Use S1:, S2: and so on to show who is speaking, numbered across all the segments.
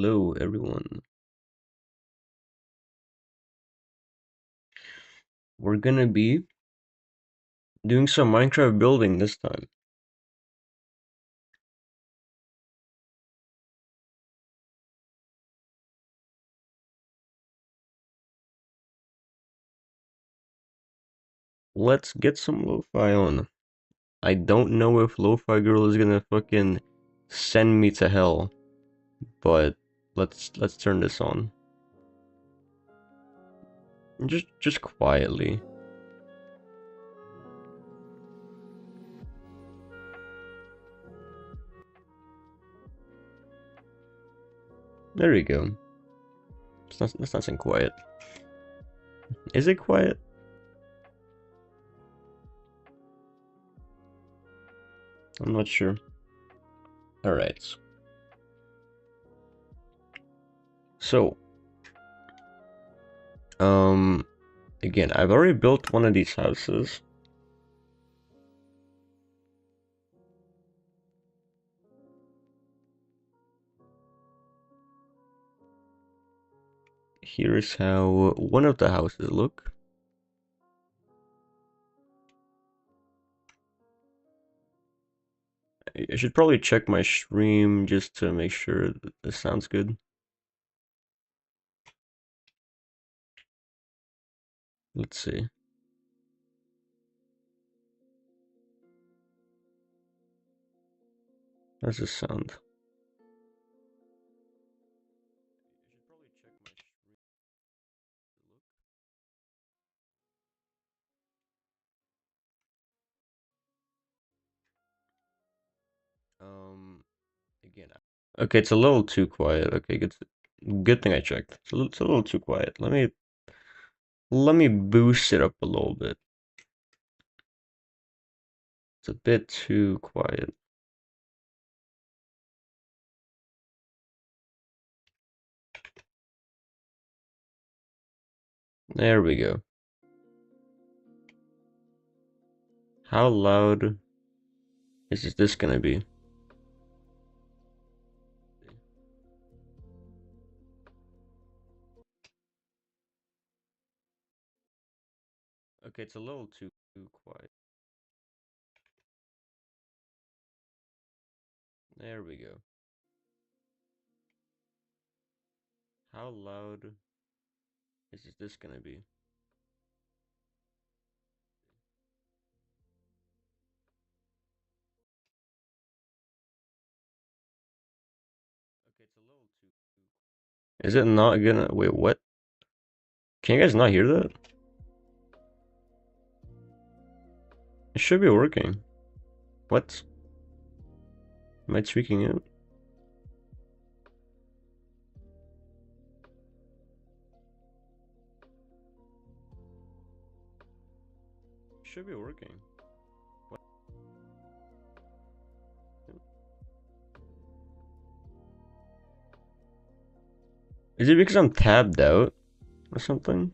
S1: Hello, everyone. We're gonna be doing some Minecraft building this time. Let's get some lo-fi on. I don't know if Lo-Fi Girl is gonna fucking send me to hell, but let's turn this on. Just quietly. There we go. It's not saying quiet. Is it quiet? I'm not sure. Alright. So, again, I've already built one of these houses. Here's how one of the houses look. I should probably check my stream just to make sure that this sounds good. Let's see. How does this sound? Again. Okay, it's a little too quiet. Okay, good thing I checked. It's a little too quiet. Let me boost it up a little bit. It's a bit too quiet. There we go. How loud is this gonna be? Okay, it's a little too quiet. There we go. How loud is this gonna be? Okay, it's a little too. Is it not gonna? Wait, what? Can you guys not hear that? It should be working. What? Am I tweaking it? Should be working. What? Is it because I'm tabbed out or something?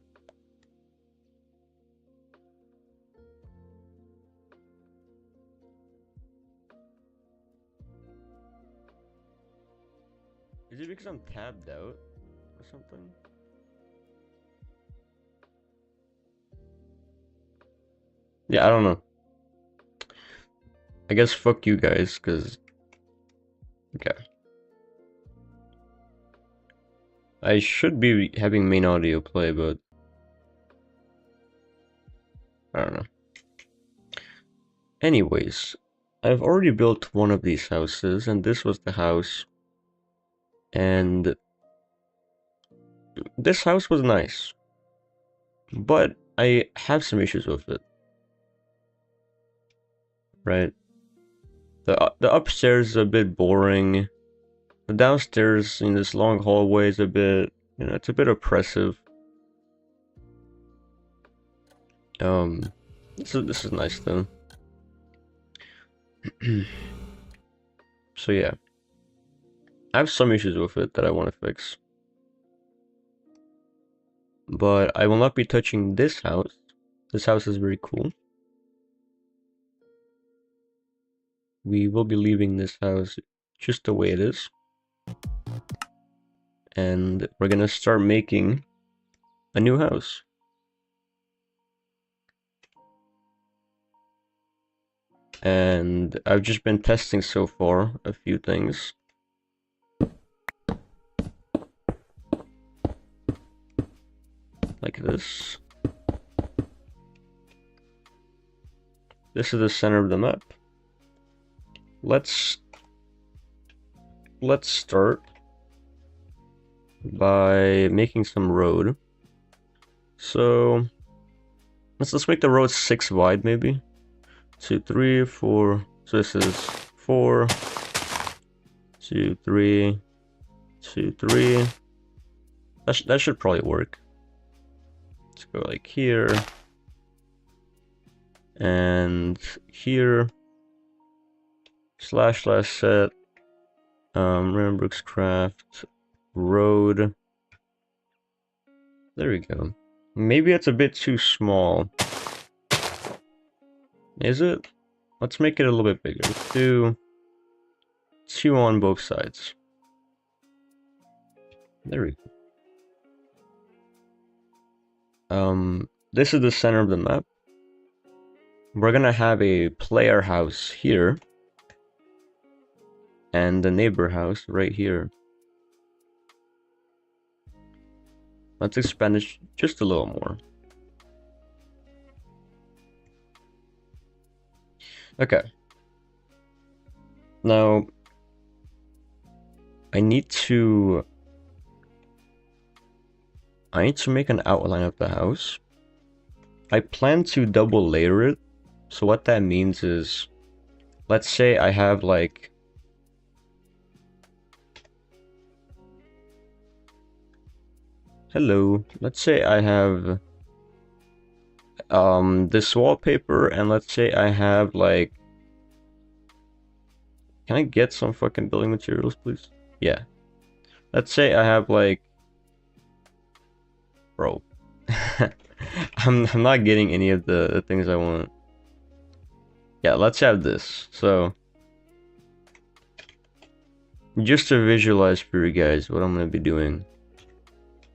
S1: Is it because I'm tabbed out or something? Yeah, I don't know. I guess fuck you guys, cause okay. I should be having main audio play, but I don't know. Anyways, I've already built one of these houses, and this was the house. And this house was nice, but I have some issues with it. Right? The upstairs is a bit boring. The downstairs in this long hallway is a bit, it's a bit oppressive. This is nice though. So yeah, I have some issues with it that I want to fix, but I will not be touching this house. This house is very cool. We will be leaving this house just the way it is. and we're gonna start making a new house. And I've just been testing so far a few things. Like this. This is the center of the map. Let's start by making some road. So let's make the road 6 wide, maybe. 2, 3, 4. So this is 4, 2, 3, 2, 3. That should probably work. Let's go like here and here. // set Brooks Craft road. There we go. Maybe it's a bit too small. Is it? Let's make it a little bit bigger. Two on both sides. There we go. This is the center of the map. We're gonna have a player house here. And the neighbor house right here. Let's expand it just a little more. Okay. Now, I need to make an outline of the house. I plan to double layer it. So what that means is, let's say I have like hello. Let's say I have this wallpaper, and let's say I have like, can I get some fucking building materials, please? Yeah. Let's say I have like, bro. I'm not getting any of the things I want. Yeah, let's have this. So just to visualize for you guys what I'm gonna be doing.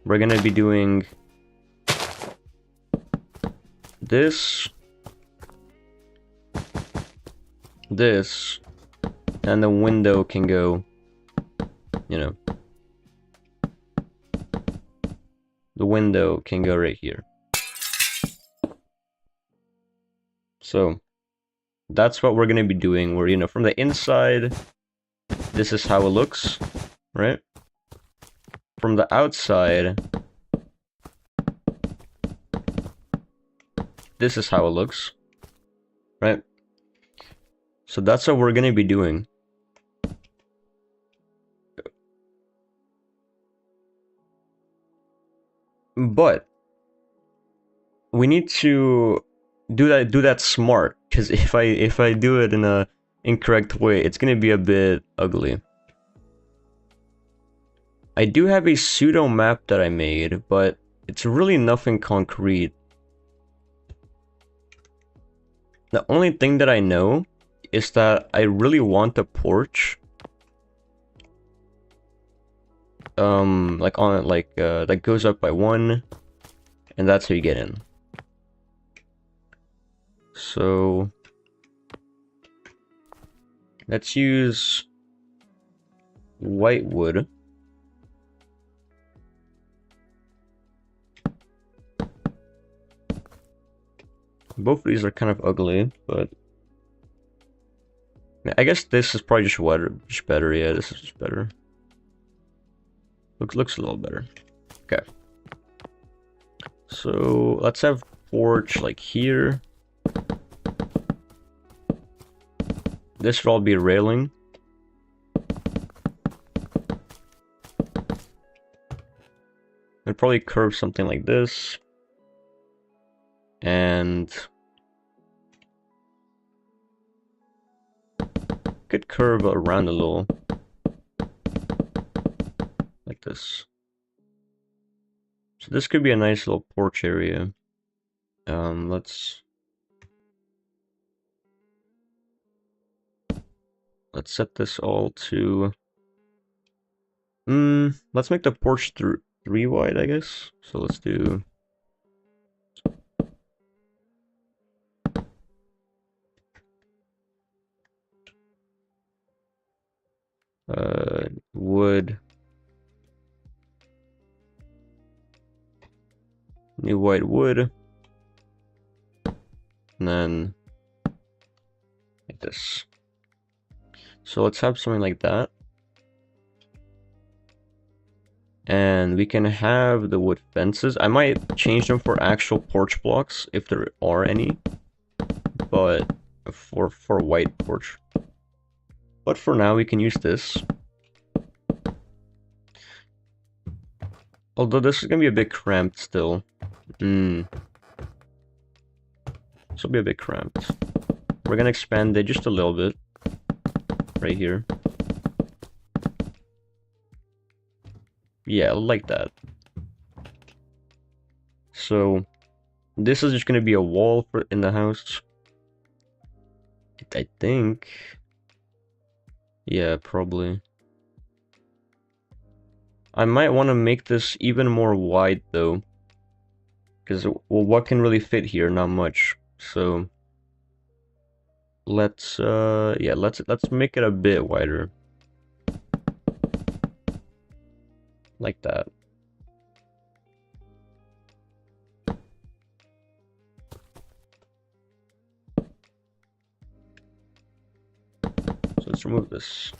S1: We're gonna be doing this, and the window can go, you know, the window can go right here. So that's what we're gonna be doing. Where, you know, from the inside, this is how it looks, right? From the outside, this is how it looks, right? So that's what we're gonna be doing. But we need to do that smart, because if I do it in a incorrect way, it's gonna be a bit ugly. I do have a pseudo map that I made, but it's really nothing concrete. The only thing that I know is that I really want a porch. Like on that goes up by 1, and that's how you get in. So let's use white wood. Both of these are kind of ugly, but I guess this is probably just better. Yeah, this is just better. Looks a little better. Okay. So let's have porch like here. This should all be railing. I'd probably curve something like this. And could curve around a little. Like this. So this could be a nice little porch area. Let's set this all to Let's make the porch 3 wide, I guess. So let's do wood, new white wood, and then like this. So let's have something like that. And we can have the wood fences. I might change them for actual porch blocks if there are any, but for white porch. But for now, we can use this. Although this is gonna be a bit cramped still. This will be a bit cramped. We're gonna expand it just a little bit. Right here. Yeah, like that. So, this is just gonna be a wall in the house. I think. Yeah, probably. I might want to make this even more wide though. Because, well, what can really fit here? Not much. So, let's make it a bit wider. Like that. So let's remove this.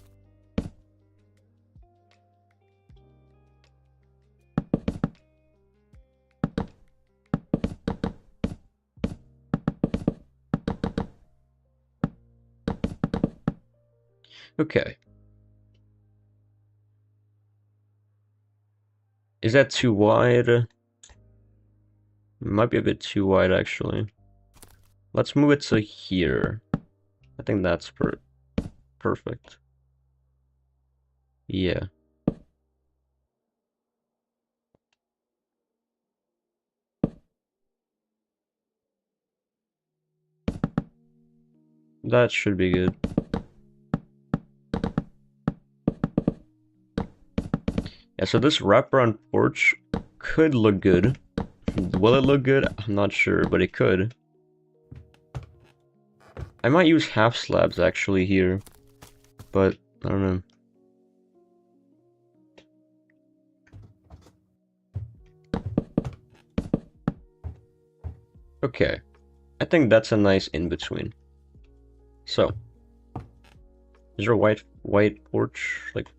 S1: Okay. Is that too wide? It might be a bit too wide actually. Let's move it to here. I think that's perfect. Yeah. That should be good. Yeah, so this wraparound porch could look good. Will it look good? I'm not sure, but it could. I might use half slabs actually here, but I don't know. Okay, I think that's a nice in-between. So, is there a white porch? Like,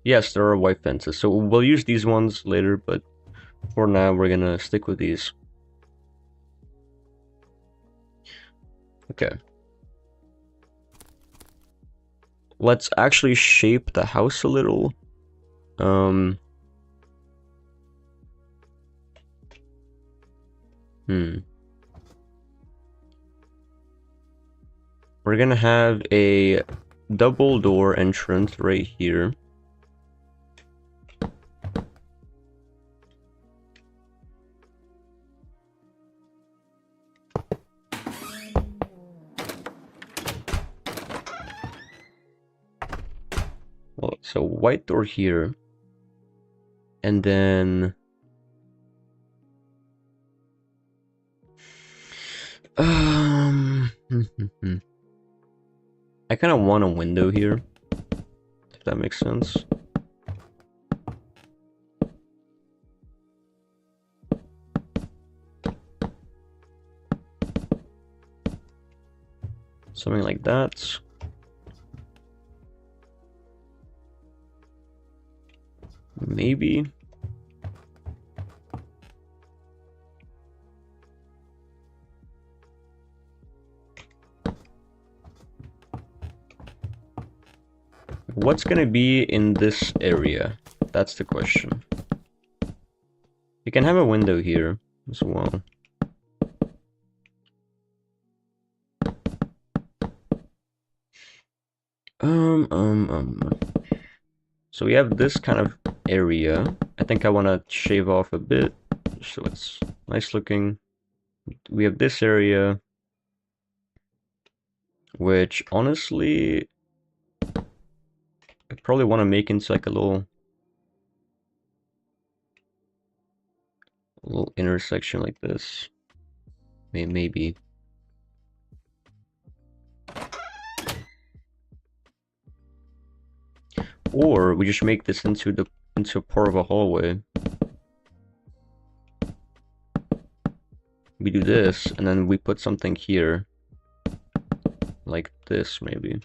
S1: yes, there are white fences. So we'll use these ones later, but for now we're gonna stick with these. Okay. Let's actually shape the house a little. We're gonna have a double door entrance right here. Well, so white door here. And then I kind of want a window here, if that makes sense. Something like that. Maybe. What's gonna be in this area? That's the question. You can have a window here as well. So we have this kind of area. I think I want to shave off a bit so it's nice looking. We have this area, which honestly, I probably want to make into like a little intersection like this. Maybe. Or we just make this into part of a hallway. We do this, and then we put something here. Like this, maybe.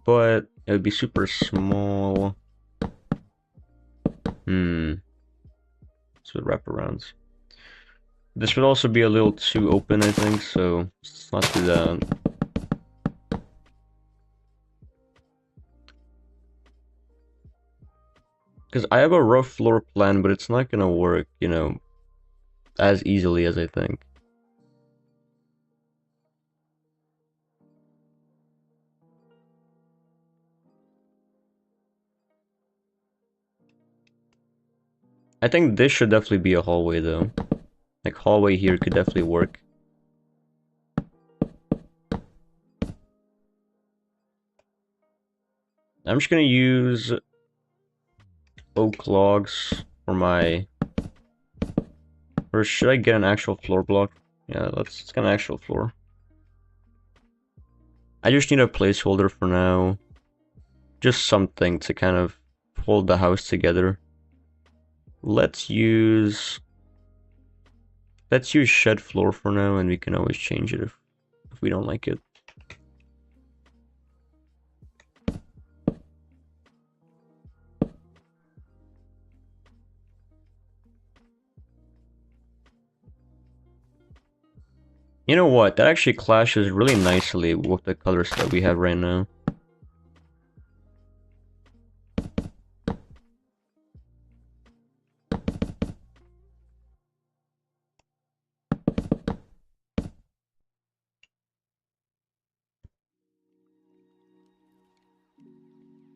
S1: But it would be super small. So wraparounds. This would also be a little too open, I think, so let's not do that. Because I have a rough floor plan, but it's not gonna work, you know, as easily as I think. I think this should definitely be a hallway, though. Like, hallway here could definitely work. I'm just gonna use oak logs for my... Or should I get an actual floor block? Yeah, let's get an actual floor. I just need a placeholder for now. Just something to kind of hold the house together. Let's use shed floor for now, and we can always change it if we don't like it. You know what? That actually clashes really nicely with the colors that we have right now.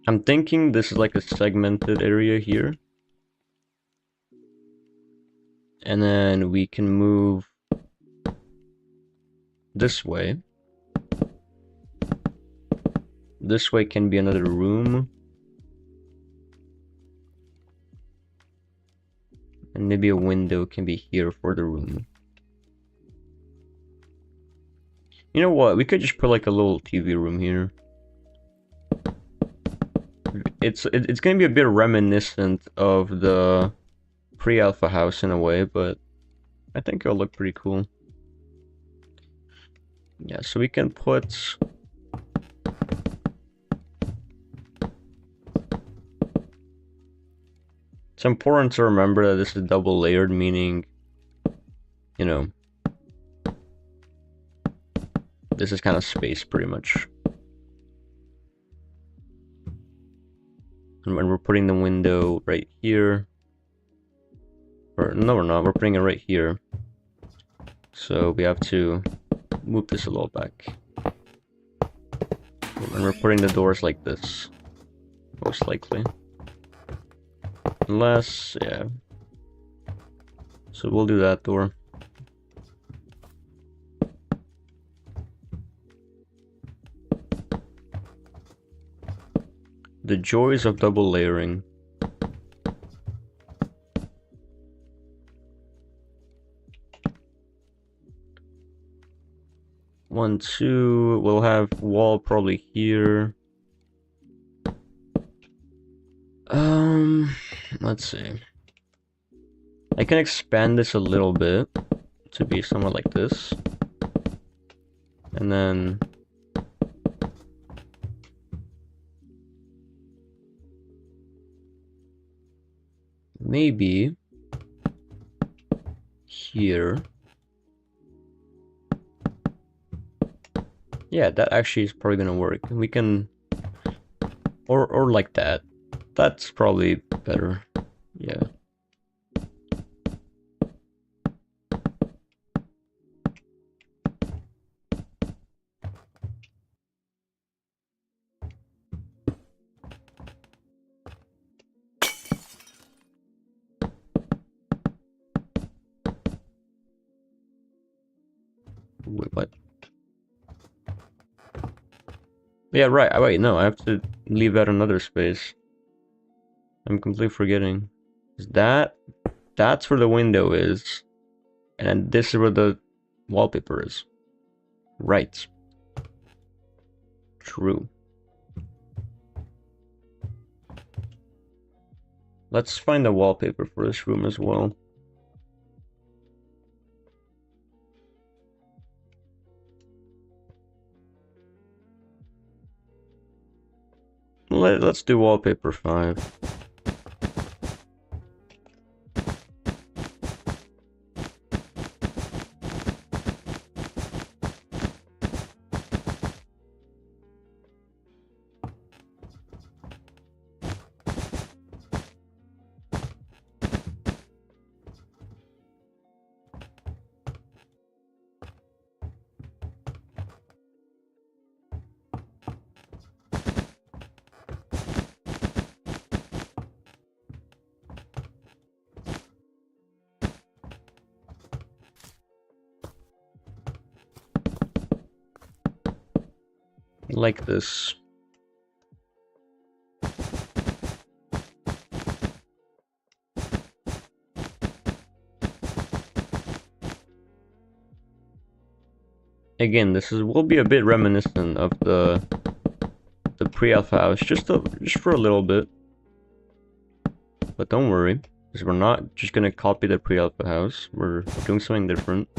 S1: I'm thinking this is like a segmented area here. And then we can move this way. This way can be another room. And maybe a window can be here for the room. You know what? We could just put like a little TV room here. It's gonna be a bit reminiscent of the pre-alpha house in a way, but I think it'll look pretty cool. Yeah, so we can put... It's important to remember that this is double layered, meaning, you know, this is kind of space pretty much. And when we're putting the window right here, or no, we're not, we're putting it right here. So we have to move this a little back. And we're putting the doors like this, most likely. Unless, yeah. So we'll do that door. The joys of double layering. One, two, we'll have wall probably here. Let's see. I can expand this a little bit to be somewhat like this. And then maybe here. Yeah, that actually is probably gonna work. We can, or like that. That's probably better. Yeah. Wait, what? Yeah, right. Wait, no, I have to leave out another space. I'm completely forgetting. Is that's where the window is, and this is where the wallpaper is. Right. True. Let's find the wallpaper for this room as well. Let's do wallpaper 5. Like this. Again, this will be a bit reminiscent of the pre-alpha house, just for a little bit. But don't worry, because we're not just gonna copy the pre-alpha house. We're doing something different.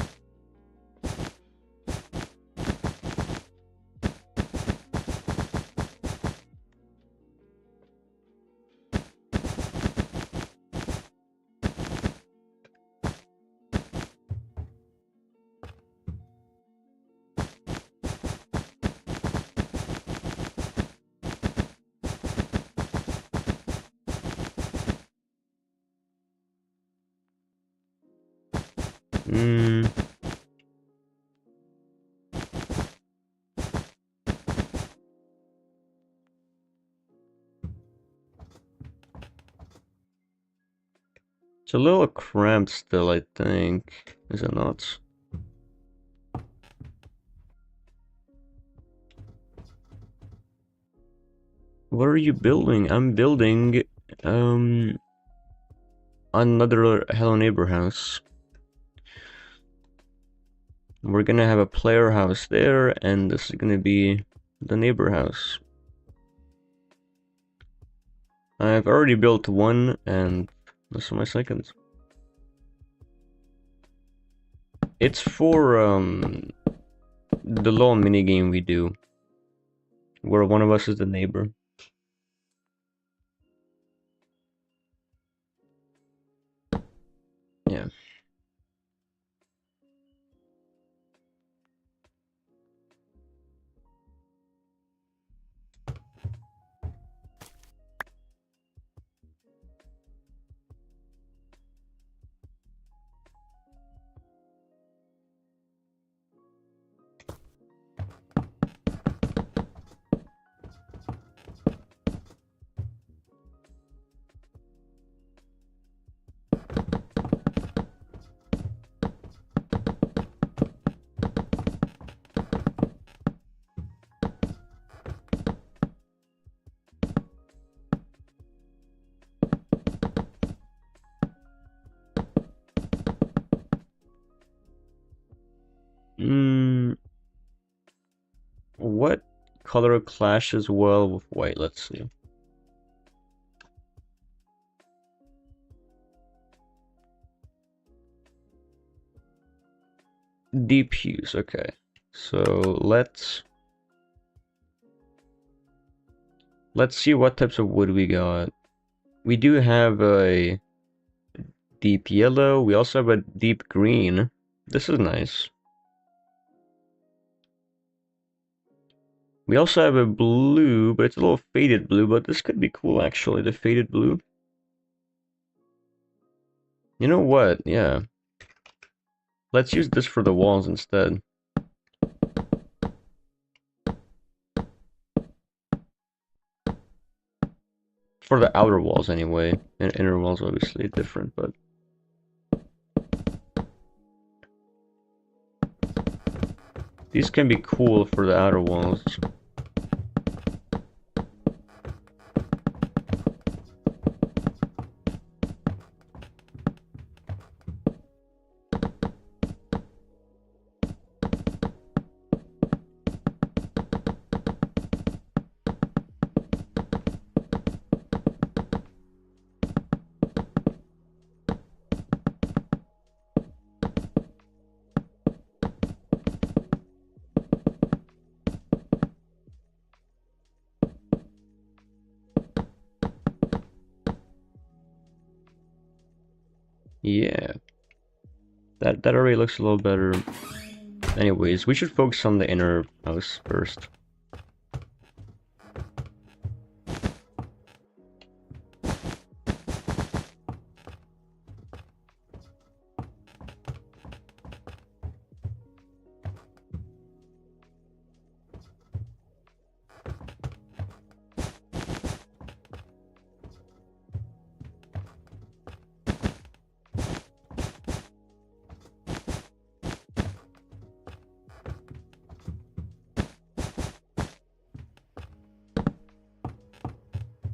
S1: It's a little cramped still, I think. Is it not? What are you building? I'm building another Hello Neighbor house. We're gonna have a player house there, and this is gonna be the neighbor house. I've already built one, and this is my second. It's for the little mini game we do, where one of us is the neighbor. Yeah. What color clashes well with white? Let's see. Deep hues, okay. So let's see what types of wood we got. We do have a deep yellow, we also have a deep green. This is nice. We also have a blue, but it's a little faded blue, but this could be cool actually, the faded blue. You know what? Yeah. Let's use this for the walls instead. For the outer walls anyway. And inner walls obviously different, but these can be cool for the outer walls. Yeah. That already looks a little better. Anyways, we should focus on the inner house first.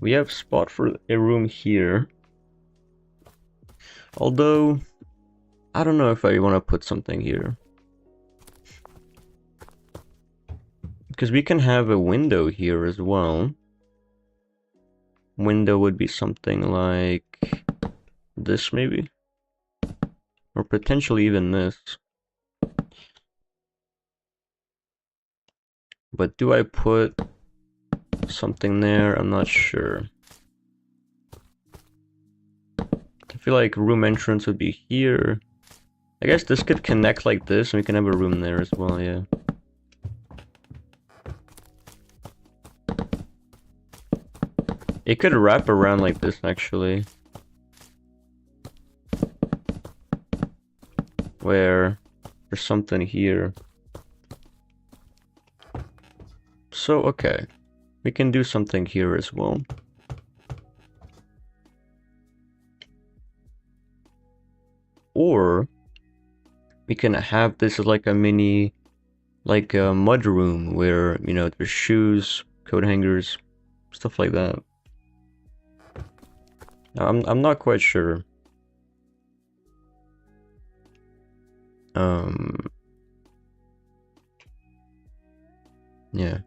S1: We have spot for a room here. Although, I don't know if I want to put something here. Because we can have a window here as well. Window would be something like this maybe? Or potentially even this. But do I put something there? I'm not sure. I feel like room entrance would be here. I guess this could connect like this and we can have a room there as well, yeah. It could wrap around like this actually. Where there's something here. So, okay. We can do something here as well. Or we can have this as like a mini, like a mud room where, you know, there's shoes, coat hangers, stuff like that. I'm not quite sure. Yeah.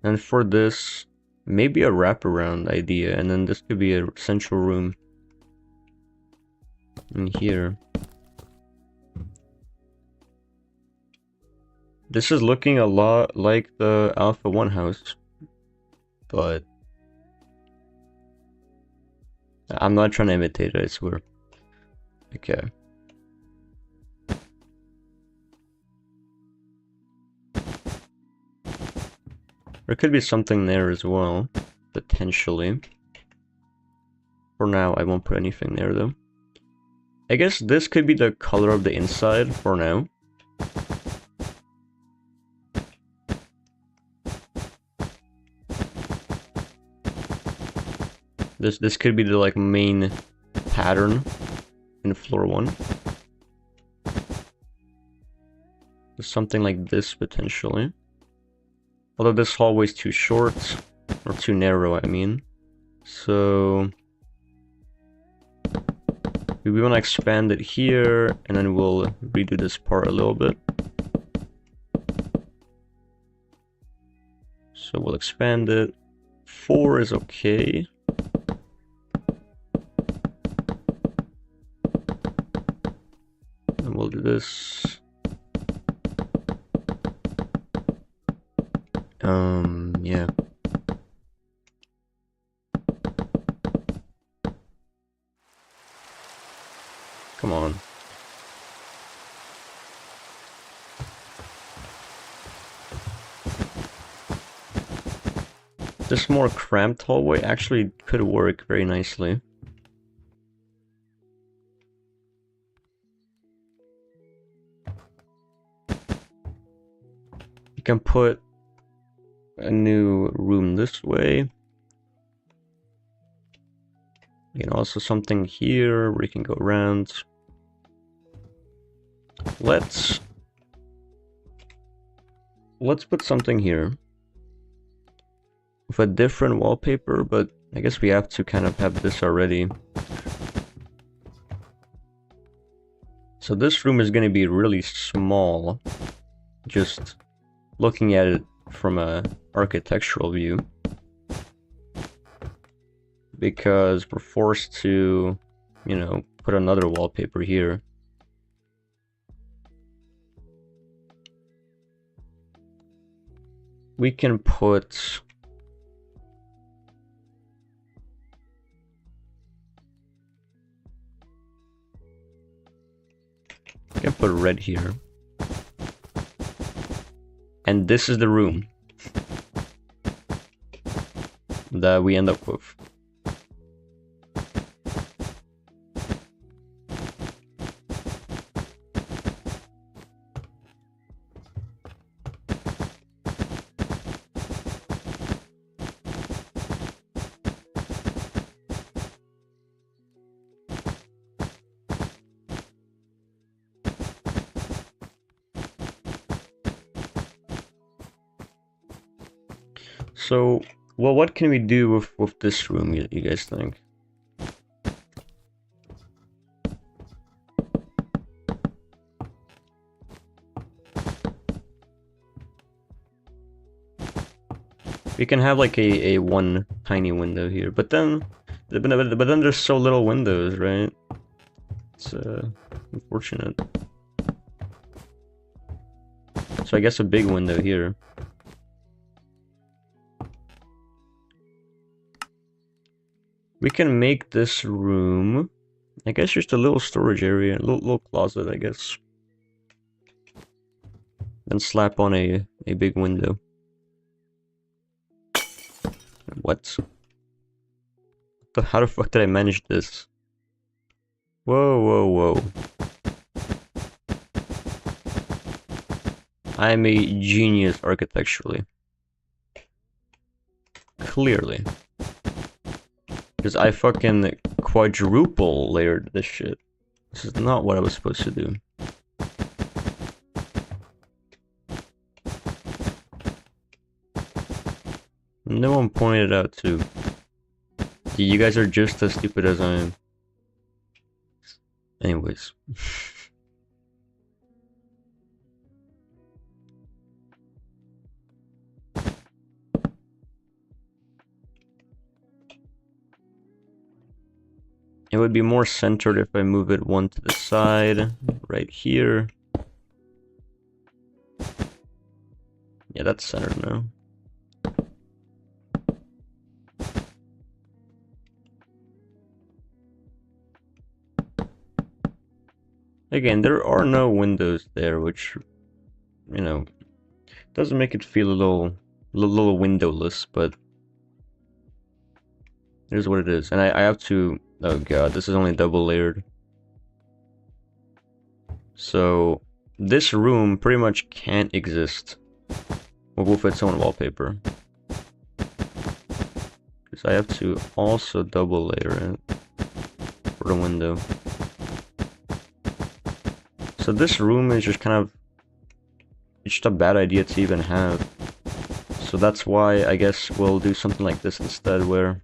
S1: And for this, maybe a wraparound idea, and then this could be a central room in here. This is looking a lot like the Alpha 1 house, but I'm not trying to imitate it, I swear. Okay. There could be something there as well, potentially. For now, I won't put anything there though. I guess this could be the color of the inside for now. This could be the like main pattern in floor 1. Something like this potentially. Although this hallway is too short, or too narrow, I mean. So we want to expand it here, and then we'll redo this part a little bit. So we'll expand it. 4 is okay. And we'll do this. Yeah. Come on. This more cramped hallway actually could work very nicely. You can put a new room this way. You know, also something here where you can go around. Let's put something here with a different wallpaper, but I guess we have to kind of have this already. So this room is going to be really small, just looking at it from a architectural view, because we're forced to, you know, put another wallpaper here. We can put can put red here. And this is the room that we end up with. So, well, what can we do with this room, you guys think? We can have like a one tiny window here, but then there's so little windows, right? It's unfortunate. So I guess a big window here. We can make this room, I guess, just a little storage area, a little closet, I guess. Then slap on a big window. What? How the fuck did I manage this? Whoa, whoa, whoa. I'm a genius architecturally. Clearly. Because I fucking quadruple layered this shit. This is not what I was supposed to do. No one pointed out too. You guys are just as stupid as I am. Anyways. It would be more centered if I move it one to the side, right here. Yeah, that's centered now. Again, there are no windows there, which, you know, doesn't make it feel a little windowless, but here's what it is. And I have to, oh god, this is only double layered. So this room pretty much can't exist with its own wallpaper. Because I have to also double layer it for the window. So this room is just kind of, it's just a bad idea to even have. So that's why I guess we'll do something like this instead, where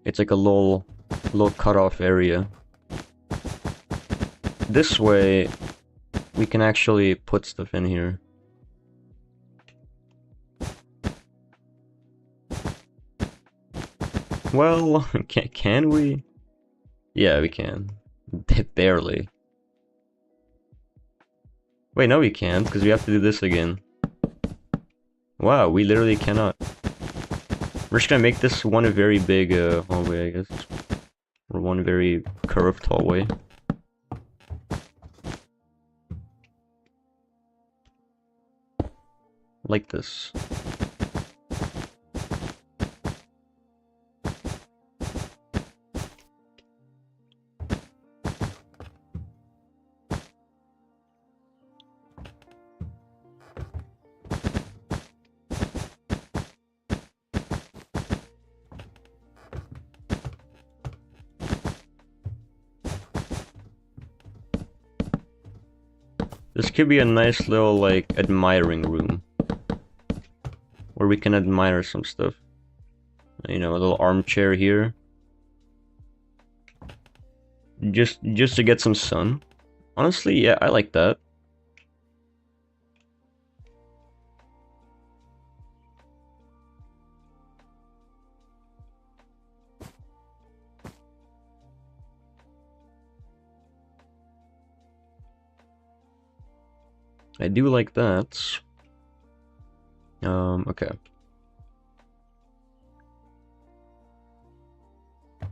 S1: it's like a little cutoff area. This way, we can actually put stuff in here. Well, can we? Yeah, we can. Barely. Wait, no we can't, because we have to do this again. Wow, we literally cannot. We're just gonna make this one very big hallway, I guess. Or one very curved hallway. Like this. This could be a nice little, like, admiring room. Where we can admire some stuff. You know, a little armchair here. Just to get some sun. Honestly, yeah, I like that. I do like that. Okay.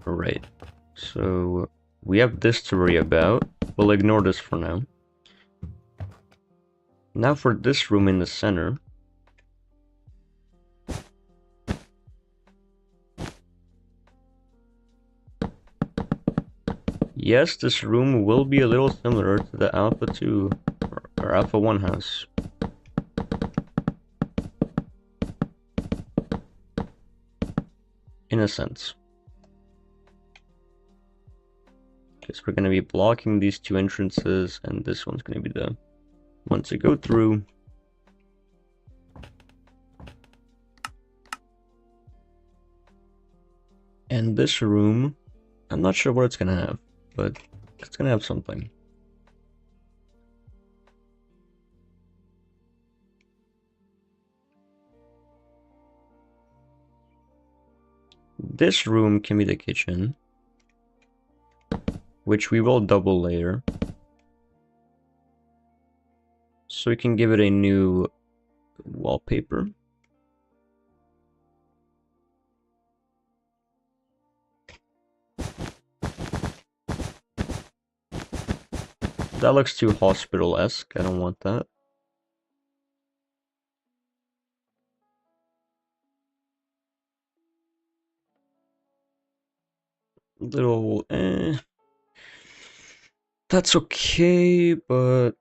S1: Alright. So We have this to worry about. We'll ignore this for now. Now for this room in the center. Yes, this room will be a little similar to the Alpha 2 or Alpha 1 house. In a sense. Because we're going to be blocking these two entrances, and this one's going to be the one to go through. And this room, I'm not sure what it's going to have, but it's going to have something. This room can be the kitchen, which we will double layer. So we can give it a new wallpaper. That looks too hospital-esque. I don't want that. Little, that's okay, but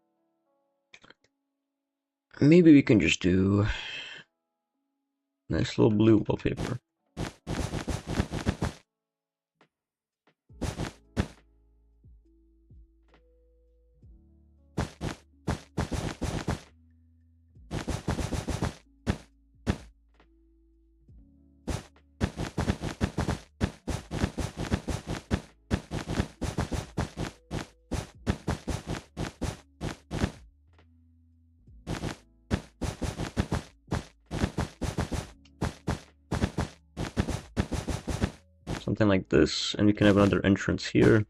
S1: maybe we can just do nice little blue wallpaper. Something like this, and we can have another entrance here.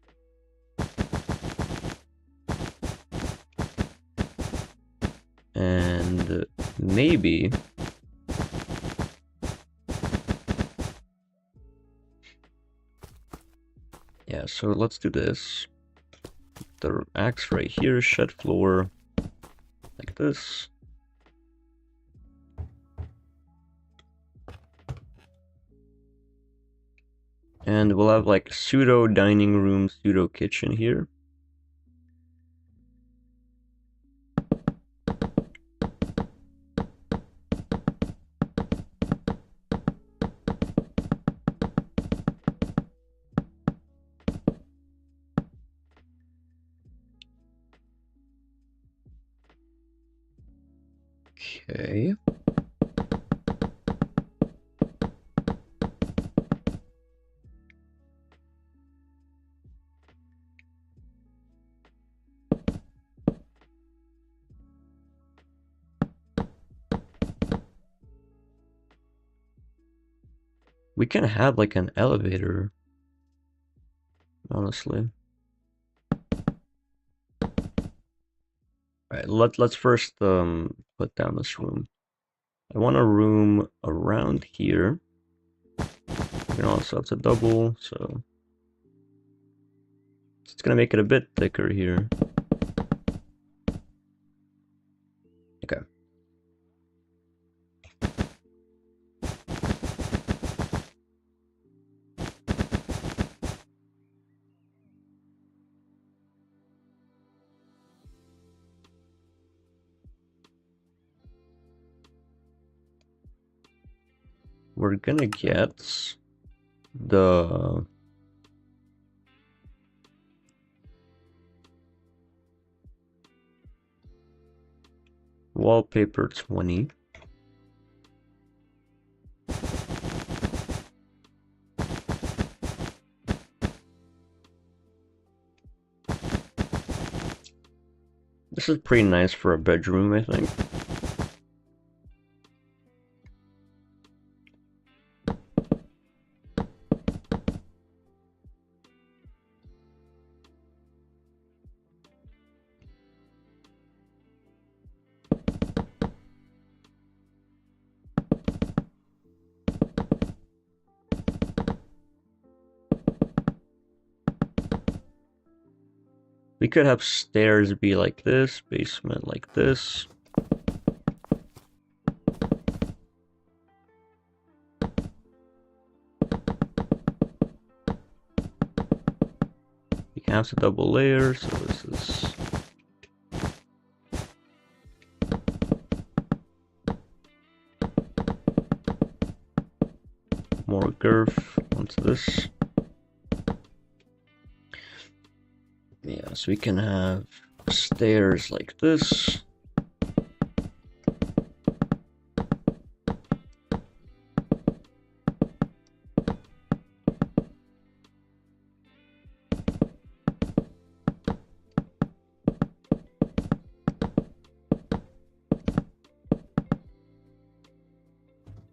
S1: And maybe yeah, so let's do this. The axe right here, shed floor, like this. And we'll have like pseudo dining room, pseudo kitchen here. Okay. We can have like an elevator, honestly. Alright, let's first put down this room. I want a room around here. You can also have to double, so it's gonna make it a bit thicker here. Okay. We're gonna get the wallpaper 20. This is pretty nice for a bedroom, I think. We could have stairs be like this, basement like this. We can have the double layer, so this is more girth onto this. Yeah, so we can have stairs like this.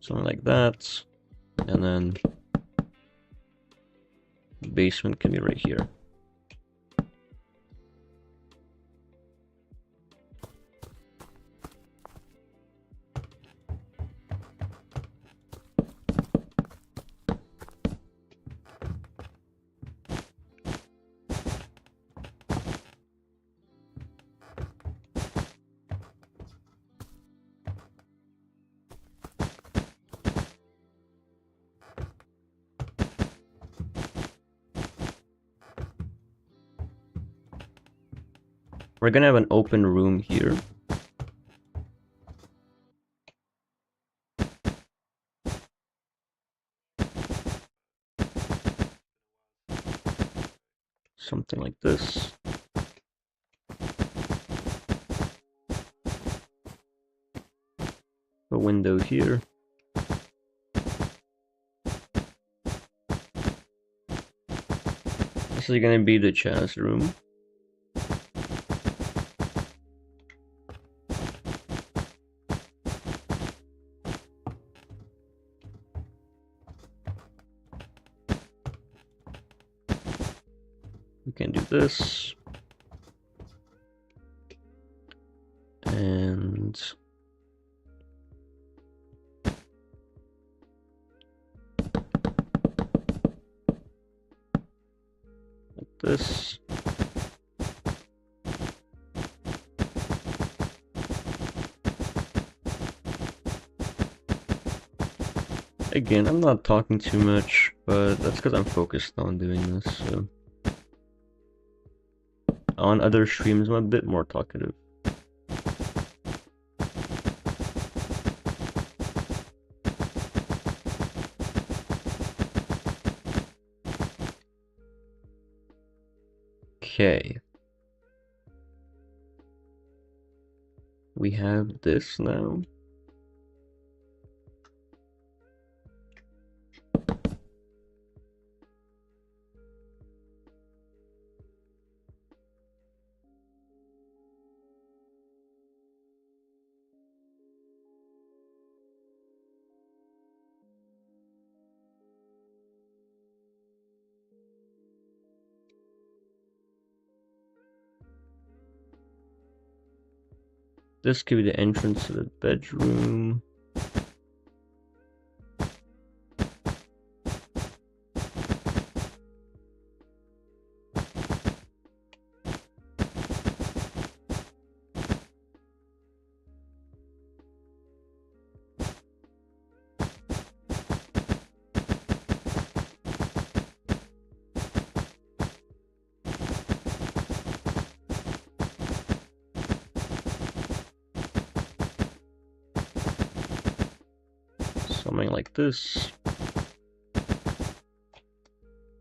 S1: Something like that. And then the basement can be right here. We're gonna have an open room here. Something like this. A window here. This is gonna be the chest room. We can do this. And like this. Again, I'm not talking too much, but that's because I'm focused on doing this, so. On other streams, I'm a bit more talkative. Okay. We have this now. This could be the entrance to the bedroom. Something like this.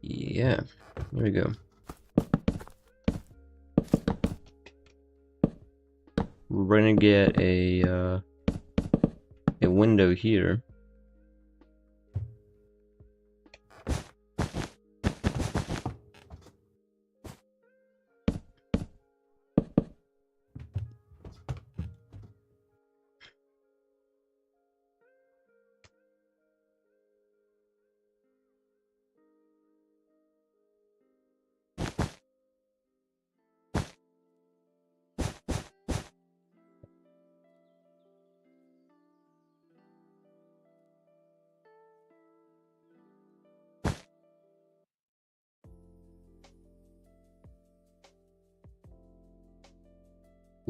S1: Yeah, there we go. We're gonna get a window here.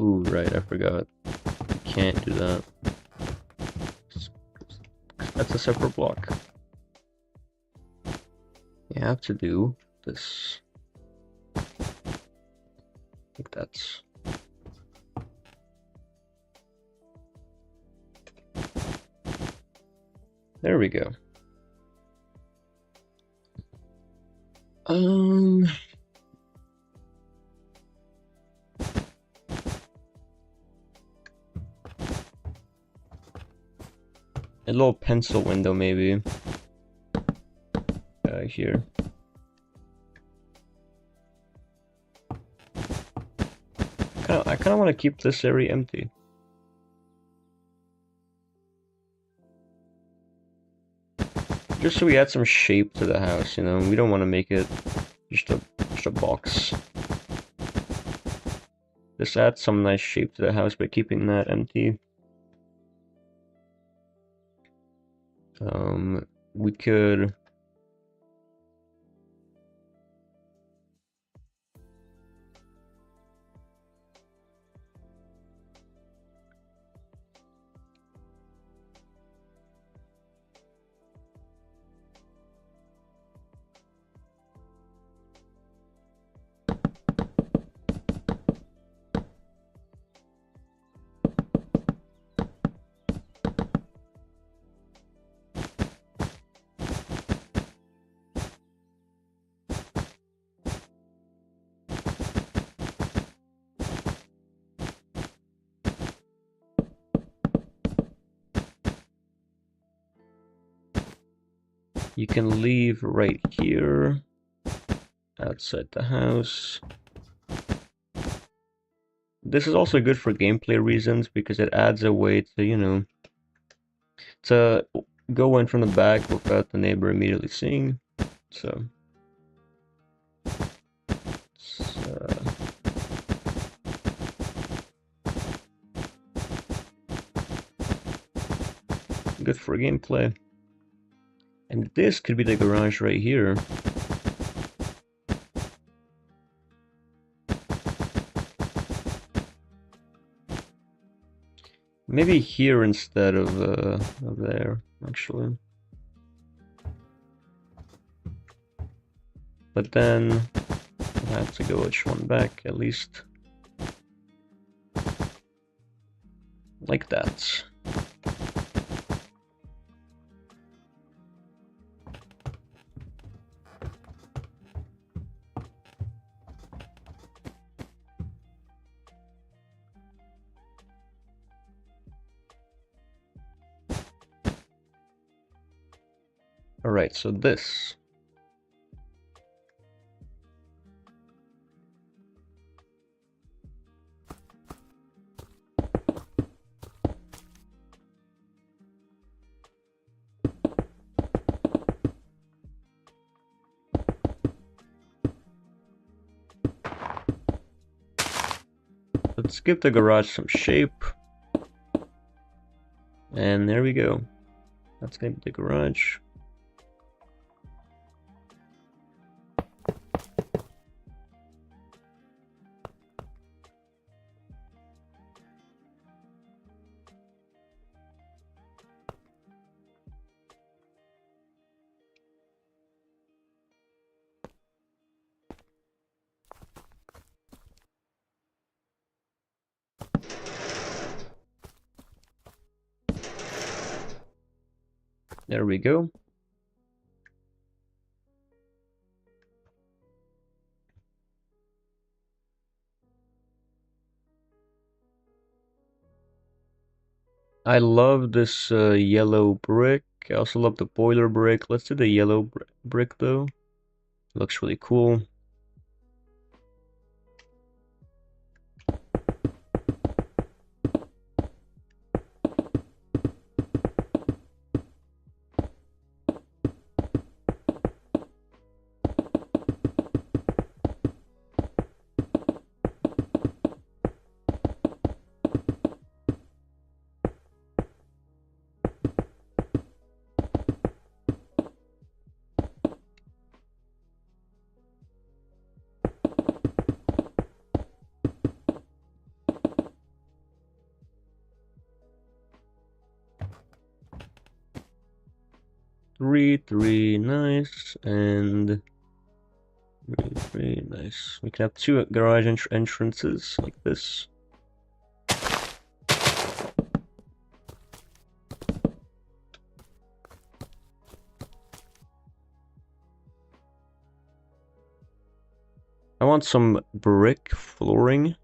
S1: Ooh, right, I forgot. You can't do that. That's a separate block. You have to do this. Like that. There we go. A little pencil window maybe. Here. I kind of want to keep this area empty. Just so we add some shape to the house, you know. We don't want to make it just a box. Just add some nice shape to the house by keeping that empty. We could. You can leave right here, outside the house. This is also good for gameplay reasons because it adds a way to, you know, to go in from the back without the neighbor immediately seeing. So, good for gameplay. And this could be the garage right here. Maybe here instead of there, actually. But then I'll have to go each one back at least. Like that. Alright, so this. Let's give the garage some shape. And there we go. That's gonna be the garage. There we go. I love this yellow brick. I also love the boiler brick. Let's do the yellow brick though. It looks really cool. 3, nice, and 3, nice. We can have 2 garage entrances like this. I want some brick flooring.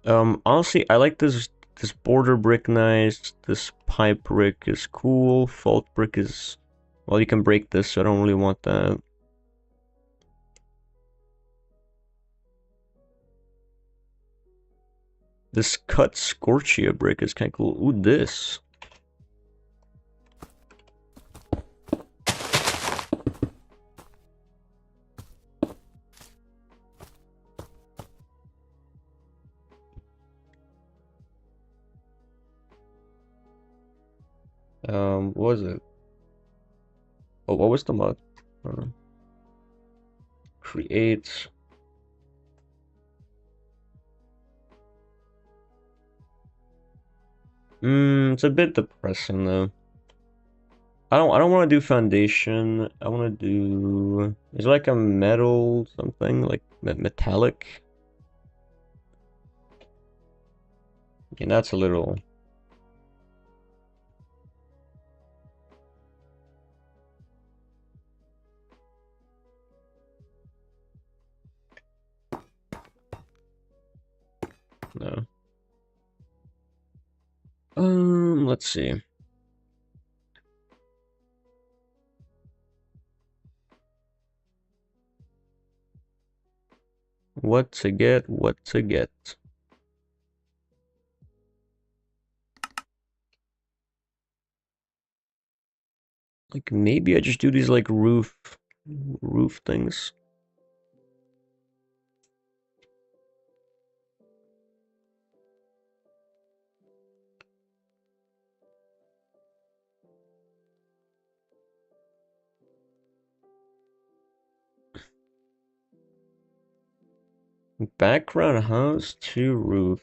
S1: Honestly, I like this border brick nice. This pipe brick is cool. Fault brick is, well, you can break this, so I don't really want that. This cut Scorchia brick is kind of cool. Ooh, this. What was it? Oh, what was the mod? Create. It's a bit depressing though. I don't want to do foundation. I want to do, is it like a metal something like metallic? Yeah, that's a little. No. Let's see. What to get, what to get. Like maybe I just do these like roof things. Background house to roof.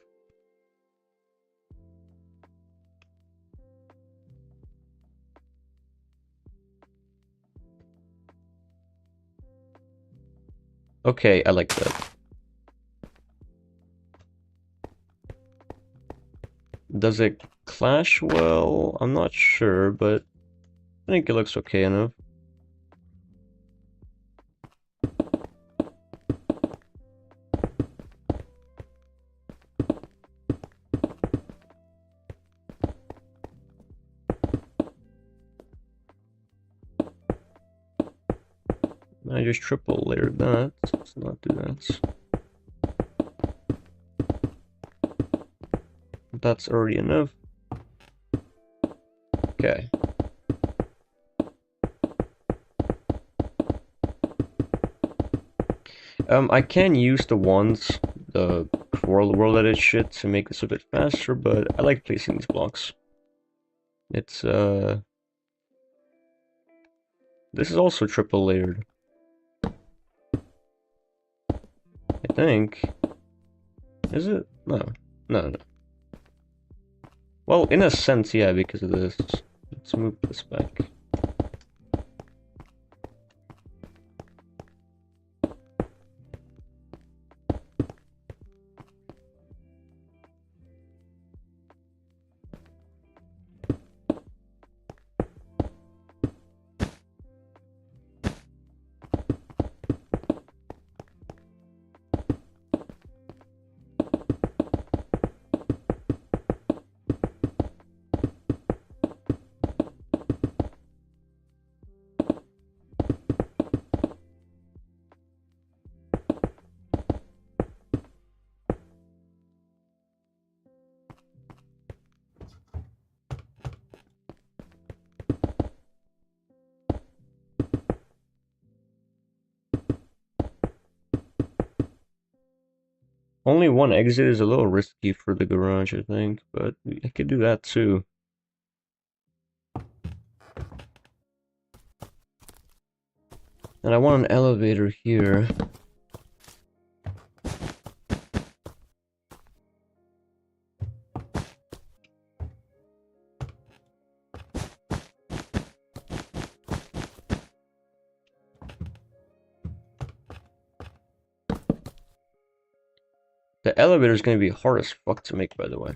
S1: Okay, I like that. Does it clash well? I'm not sure, but I think it looks okay enough. I just triple layered that. Let's not do that. That's already enough. Okay. I can use the ones, the world edit shit to make this a bit faster, but I like placing these blocks. It's this is also triple layered. I think. Is it? No. No. Well, in a sense, yeah, because of this. Let's move this back. Only one exit is a little risky for the garage, I think, but I could do that too. And I want an elevator here. The elevator is gonna be hard as fuck to make, by the way.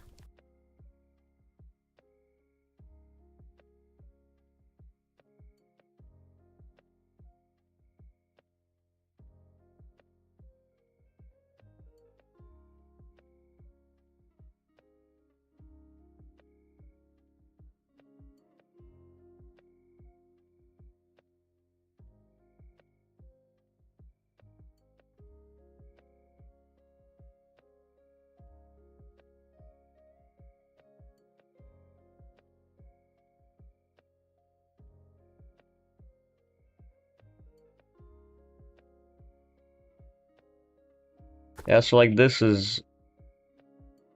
S1: Yeah, so like this is...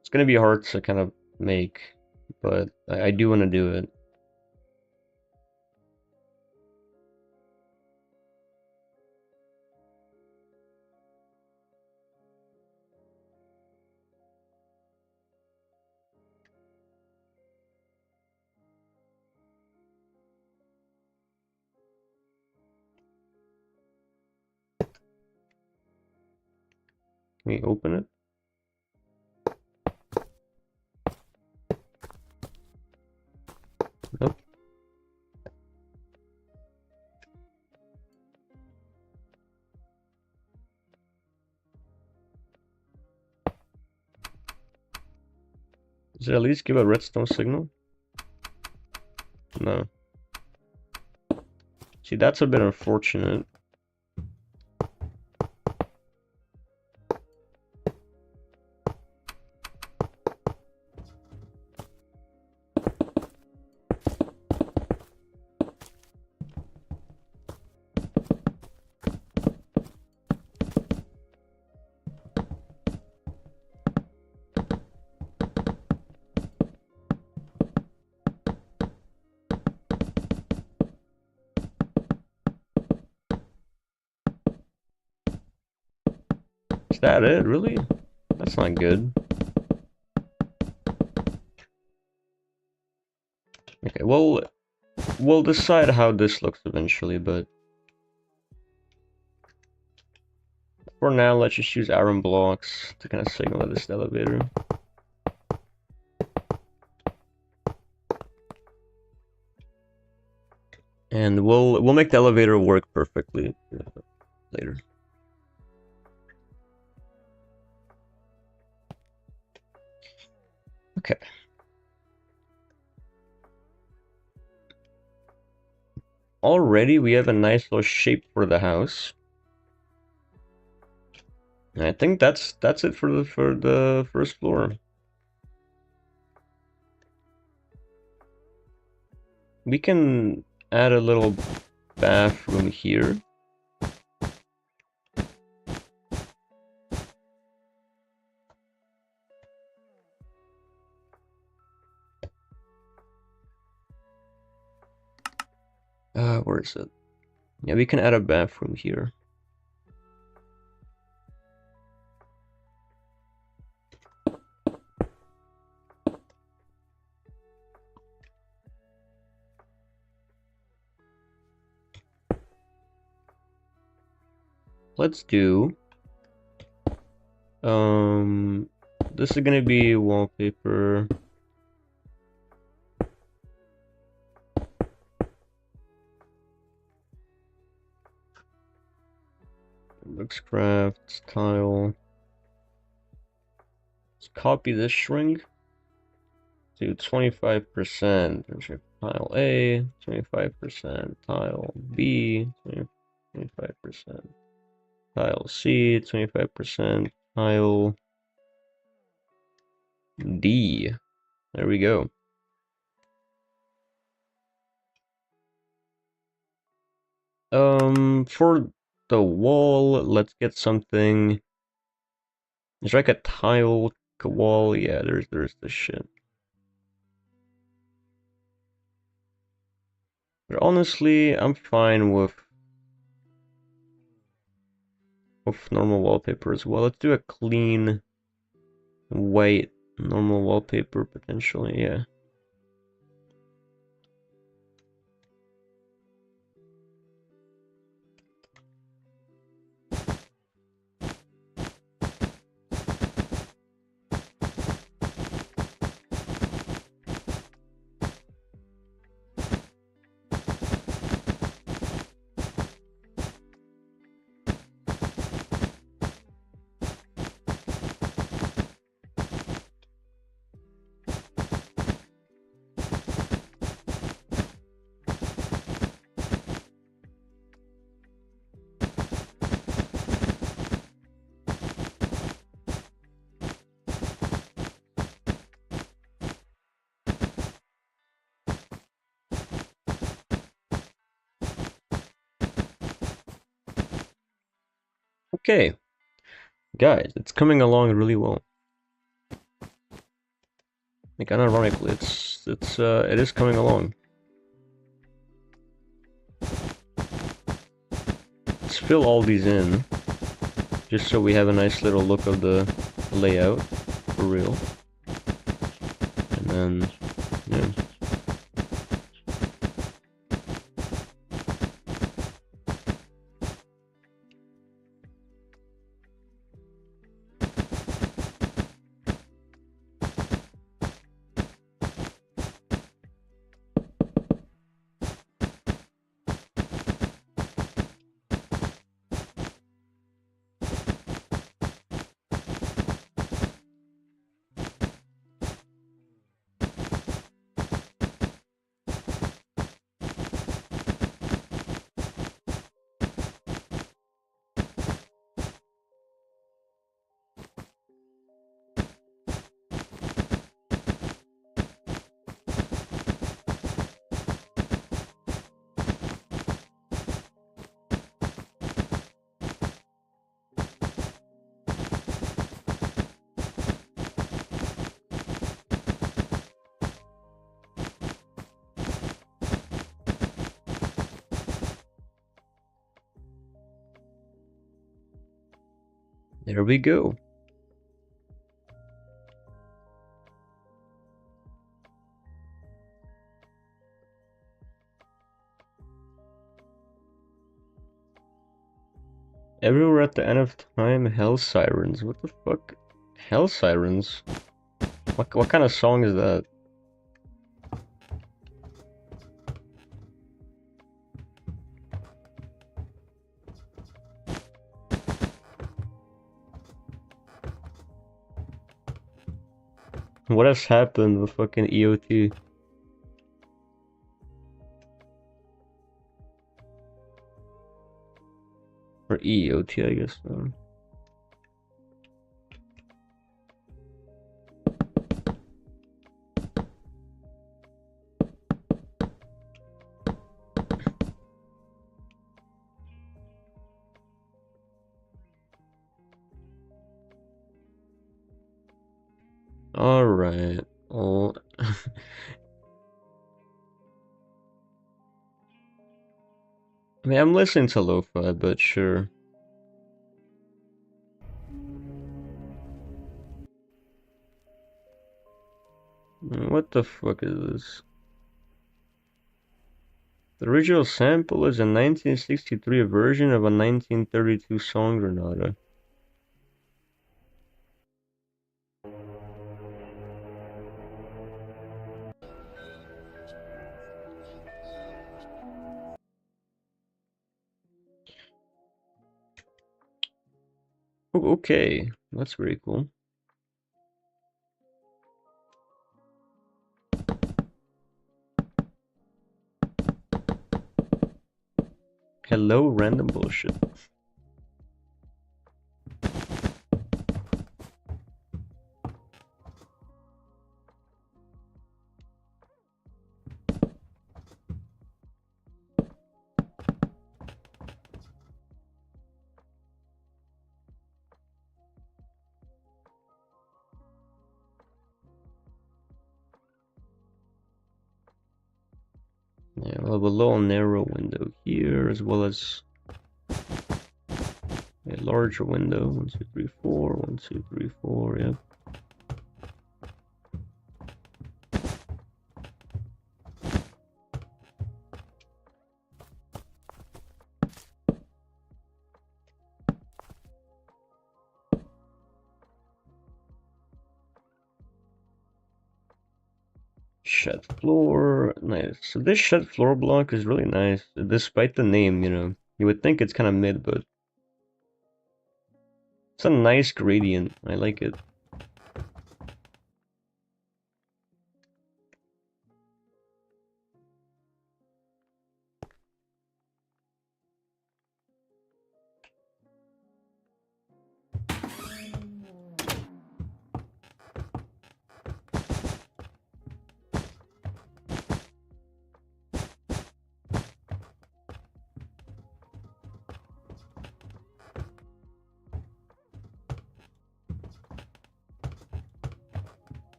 S1: It's gonna be hard to kind of make, but I do want to do it. Can we open it? Nope. Does it at least give a redstone signal? No. See, that's a bit unfortunate. Is that it, really? That's not good. Okay, well, we'll decide how this looks eventually, but for now, let's just use iron blocks to kind of signal this elevator. And we'll make the elevator work perfectly later. Okay. Already we have a nice little shape for the house. And I think that's it for the first floor. We can add a little bathroom here. Where is it? Yeah, we can add a bathroom here. Let's do this is gonna be wallpaper. Boxcraft tile. Let's copy this shrink to 25%. Tile A, 25%. Tile B, 25%. Tile C, 25%. Tile D. There we go. For the wall, let's get something. There's like a tile wall. Yeah, there's this shit. But honestly, I'm fine with normal wallpaper as well. Let's do a clean white normal wallpaper potentially, yeah. Okay, guys, it's coming along really well. Like, unironically, it is coming along. Let's fill all these in, just so we have a nice little look of the layout, for real. And then, yeah. There we go. Everywhere at the end of time, hell sirens. What the fuck? Hell sirens? What kind of song is that? What has happened with fucking EOT? Or EOT, I guess. Alright. Well, I mean, I'm listening to lo-fi, but sure. What the fuck is this? The original sample is a 1963 version of a 1932 song Granada. Oh, okay, that's very cool. Hello, random bullshit. Yeah, we'll have a little narrow window here, as well as a larger window. 1, 2, 3, 4. 1, 2, 3, 4. Yep. Shed floor, nice. So this shed floor block is really nice, despite the name, you know. You would think it's kind of mid, but it's a nice gradient. I like it.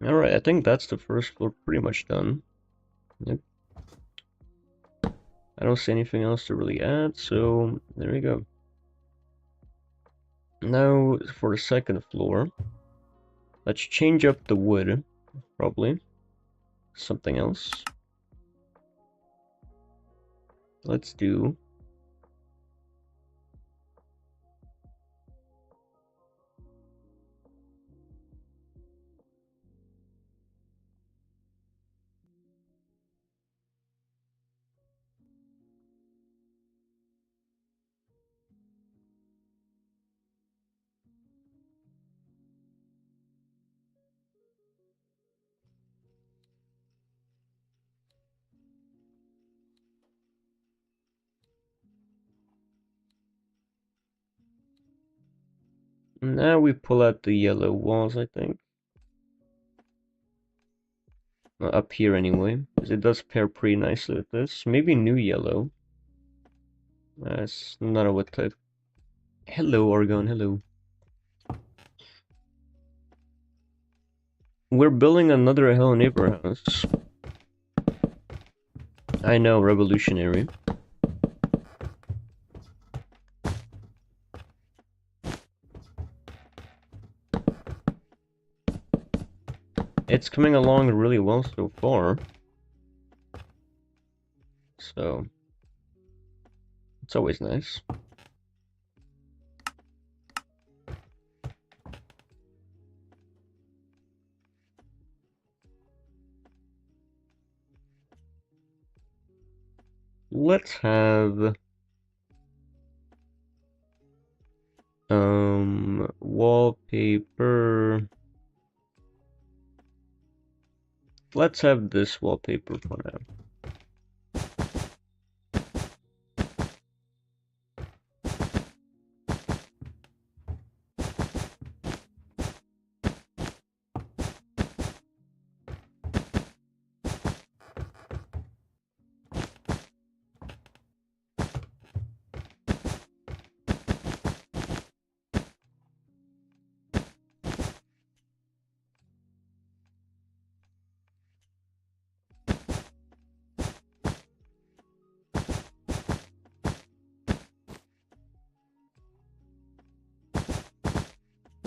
S1: Alright, I think that's the first floor pretty much done. Yep. I don't see anything else to really add, so there we go. Now for the second floor, let's change up the wood, probably. Something else. Let's do... Now we pull out the yellow walls, I think. Up here anyway, because it does pair pretty nicely with this. Maybe new yellow. It's not a what type. Hello, Argon, hello. We're building another Hello Neighbor house. I know, revolutionary. It's coming along really well so far. So, it's always nice. Let's have wallpaper. Let's have this wallpaper for now.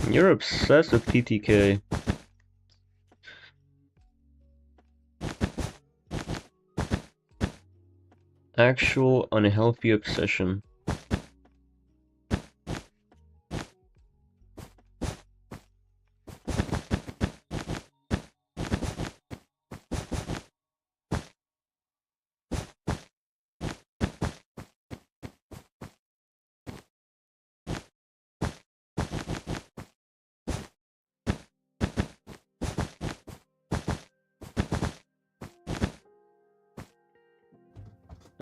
S1: You're obsessed with PTK. Actual unhealthy obsession.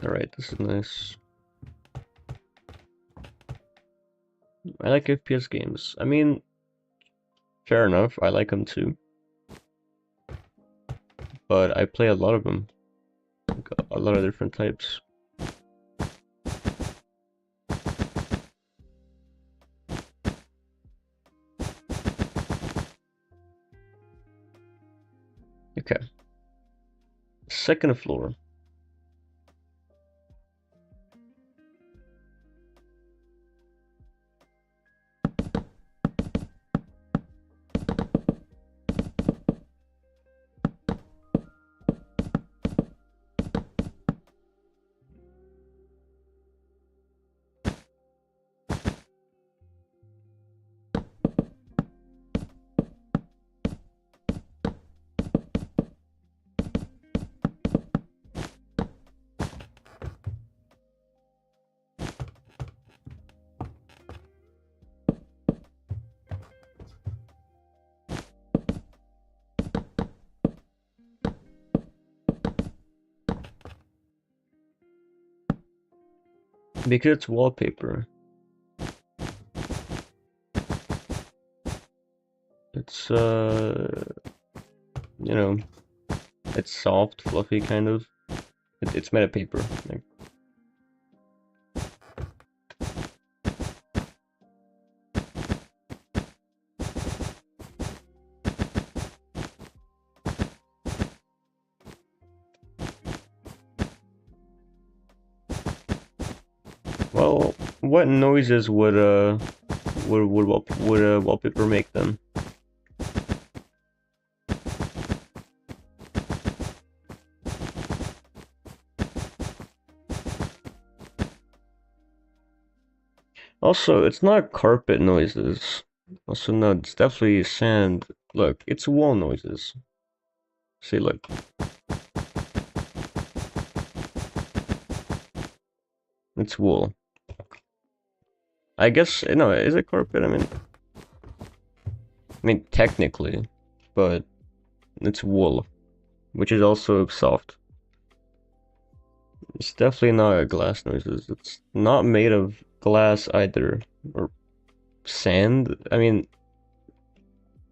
S1: Alright, this is nice. I like FPS games. I mean, fair enough, I like them too. But I play a lot of them. Like a lot of different types. Okay. Second floor. Because it's wallpaper. It's, you know, it's soft, fluffy, kind of. It's made of paper. Like, Well, what noises would wallpaper make then? Also, it's not carpet noises. Also, no, it's definitely sand. Look, it's wall noises. See, look. It's wool. I guess, no, is it carpet? I mean, technically, but it's wool, which is also soft. It's definitely not glass noises. It's not made of glass either, or sand. I mean,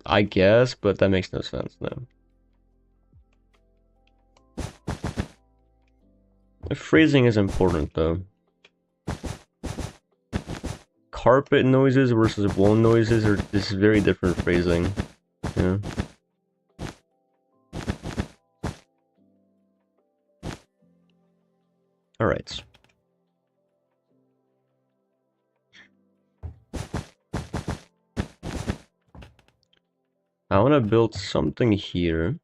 S1: I guess, but that makes no sense, no. The phrasing is important, though. Carpet noises versus wool noises are this very different phrasing. Yeah. All right. I want to build something here.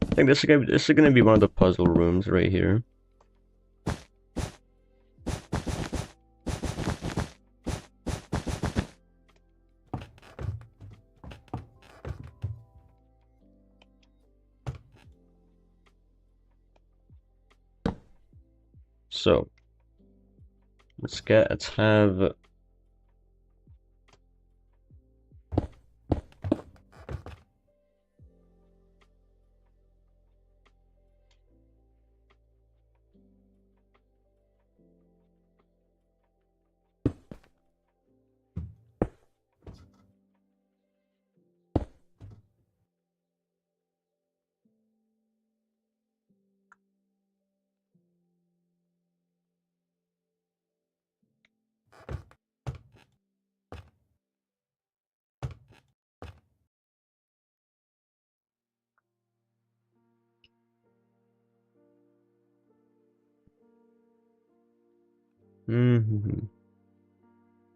S1: I think this is gonna be one of the puzzle rooms right here. So let's have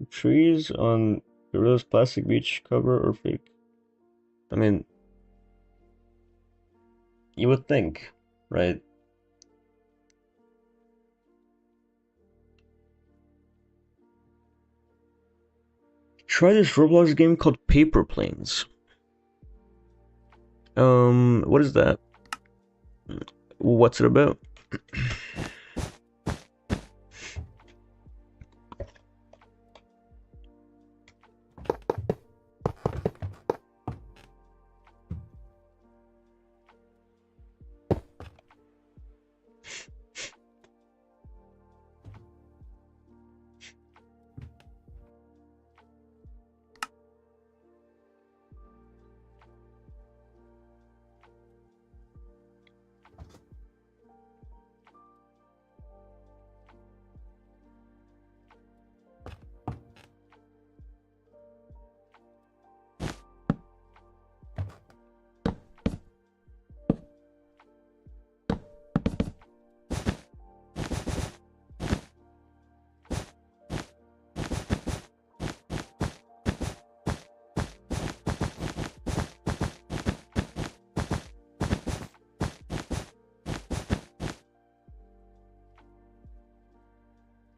S1: trees on Gorilla's plastic beach cover or fake. I mean, you would think, right? Try this Roblox game called Paper Planes. What is that? What's it about?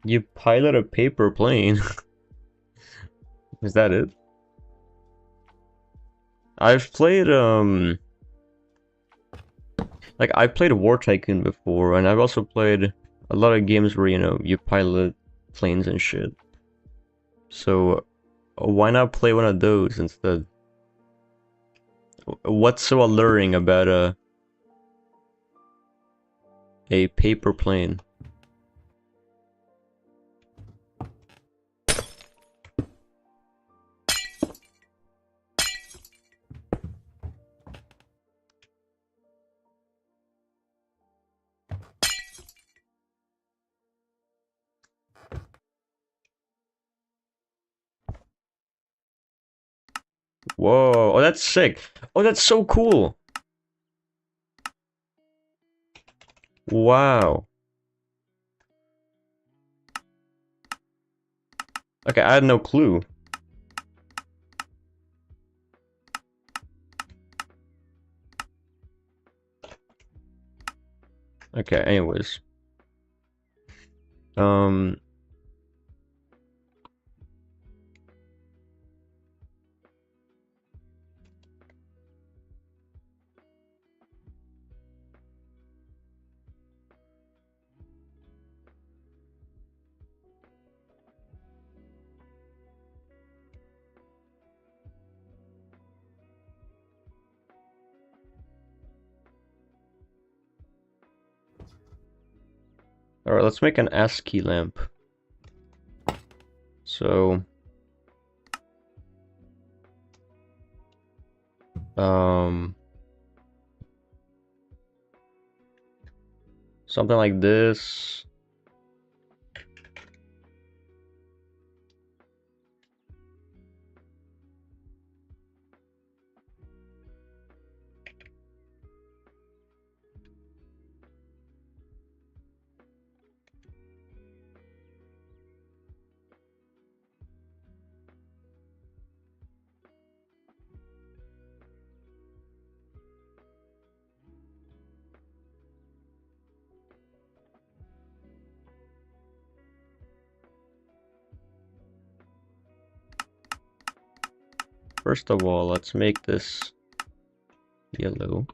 S1: You pilot a paper plane. Is that it? I've played like I played War Tycoon before, and I've also played a lot of games where you pilot planes and shit. So why not play one of those instead? What's so alluring about a paper plane? Whoa, oh, that's sick. Oh, that's so cool. Wow. Okay, I had no clue. Okay, anyways. Alright, let's make an ASCII lamp. So, something like this. First of all, let's make this yellow.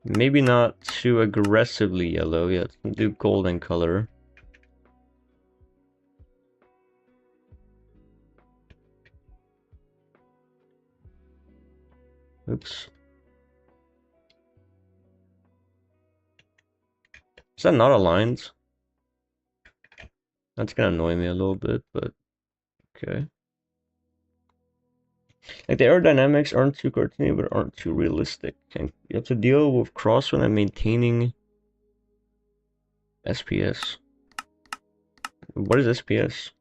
S1: Maybe not too aggressively yellow yet. Do golden color. Oops. Is that not aligned? That's gonna annoy me a little bit, but okay. Like the aerodynamics aren't too cartoony, but aren't too realistic. And you have to deal with crosswind and maintaining SPS. What is SPS?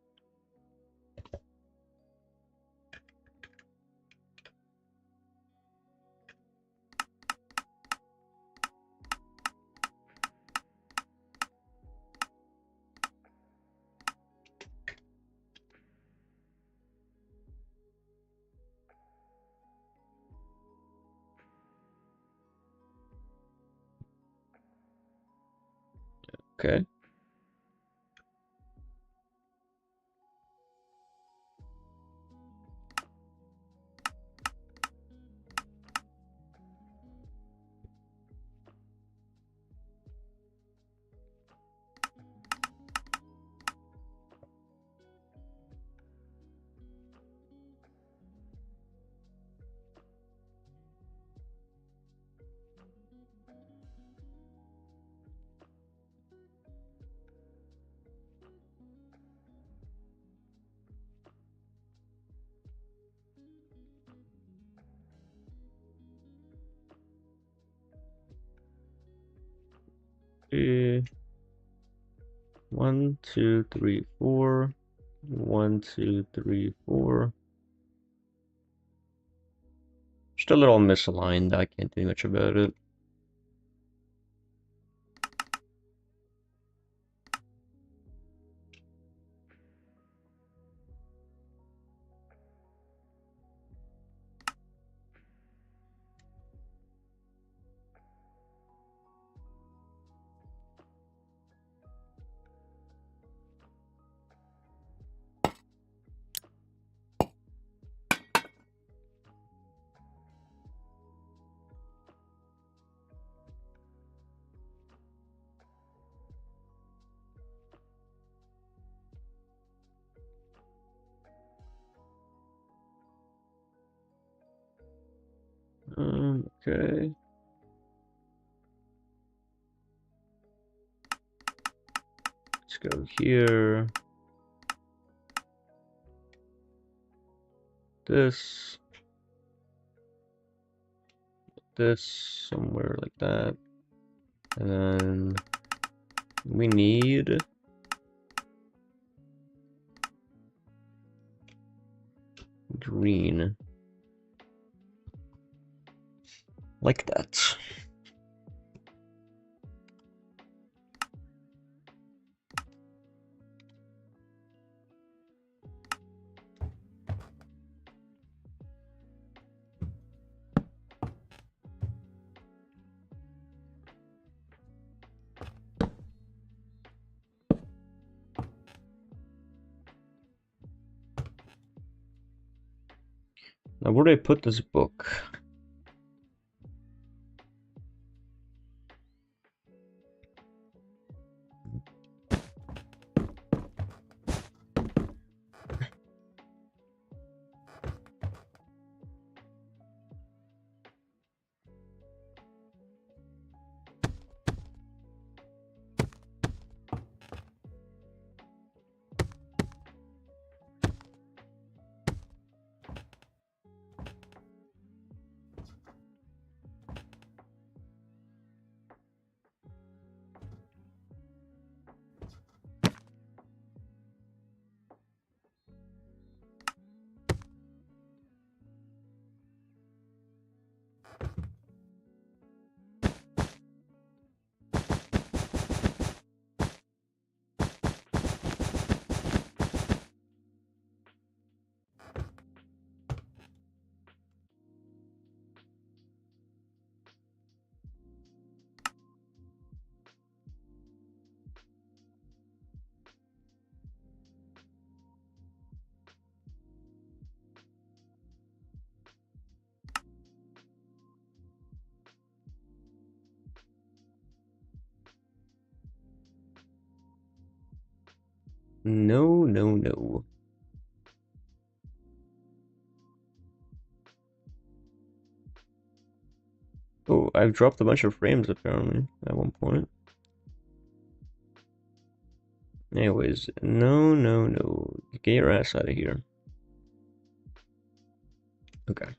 S1: Okay. Uh, 1, 2, 3, 4. 1, 2, 3, 4. Just a little misaligned. I can't do much about it. Okay. Let's go here. This. This somewhere like that. And then we need green. Like that. Now, where do I put this book? No, no, no. Oh, I've dropped a bunch of frames apparently at one point. Anyways, no, no, no. Get your ass out of here. Okay.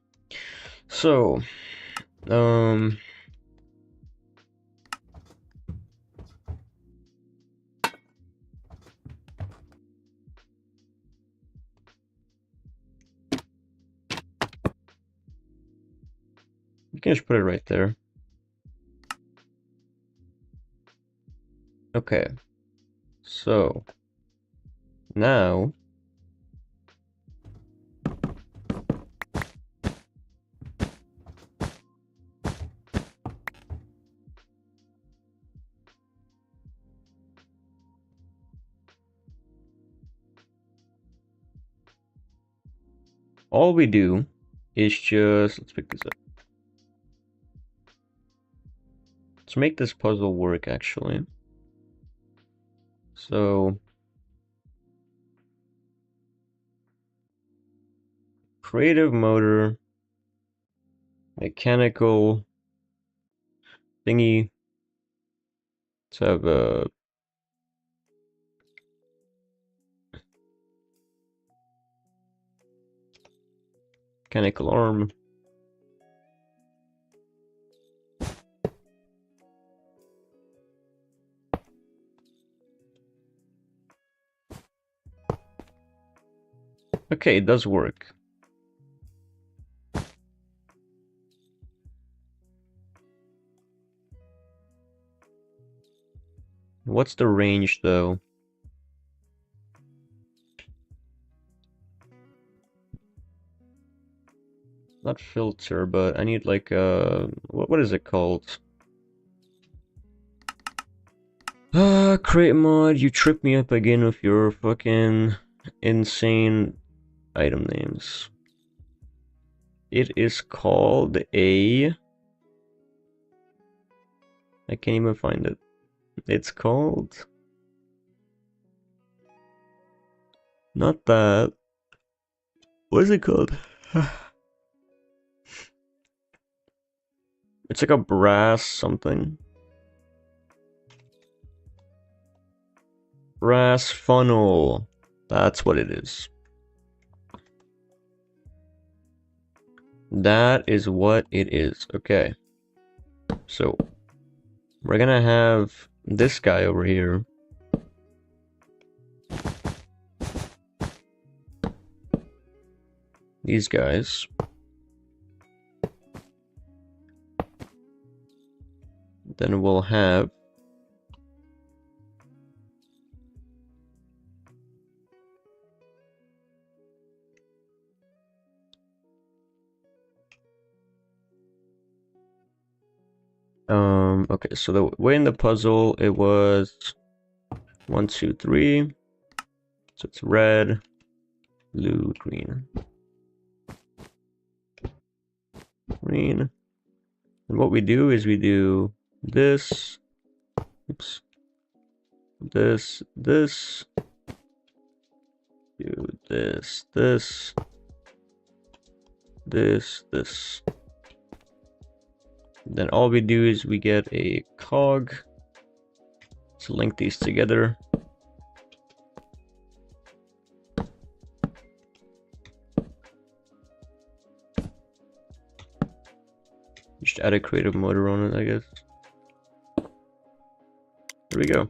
S1: So, you can just put it right there. Okay. So, now all we do is just, let's pick this up. Let's make this puzzle work actually. So, creative motor, mechanical thingy. Let's have a mechanical arm. Okay, it does work. What's the range though? Not filter, but I need like what is it called? Create mod, you trip me up again with your fucking insane item names. It is called a... I can't even find it. It's called... Not that. What is it called? It's like a brass something. Brass funnel. That's what it is. That is what it is. Okay. So, we're gonna have this guy over here. these guys. Then we'll have okay, so the way in the puzzle it was 1, 2, 3. So it's red, blue, green. Green. And what we do is we do this. Oops. This. Do this. This. Then all we do is we get a cog to link these together. Just add a creative motor on it, I guess. There we go.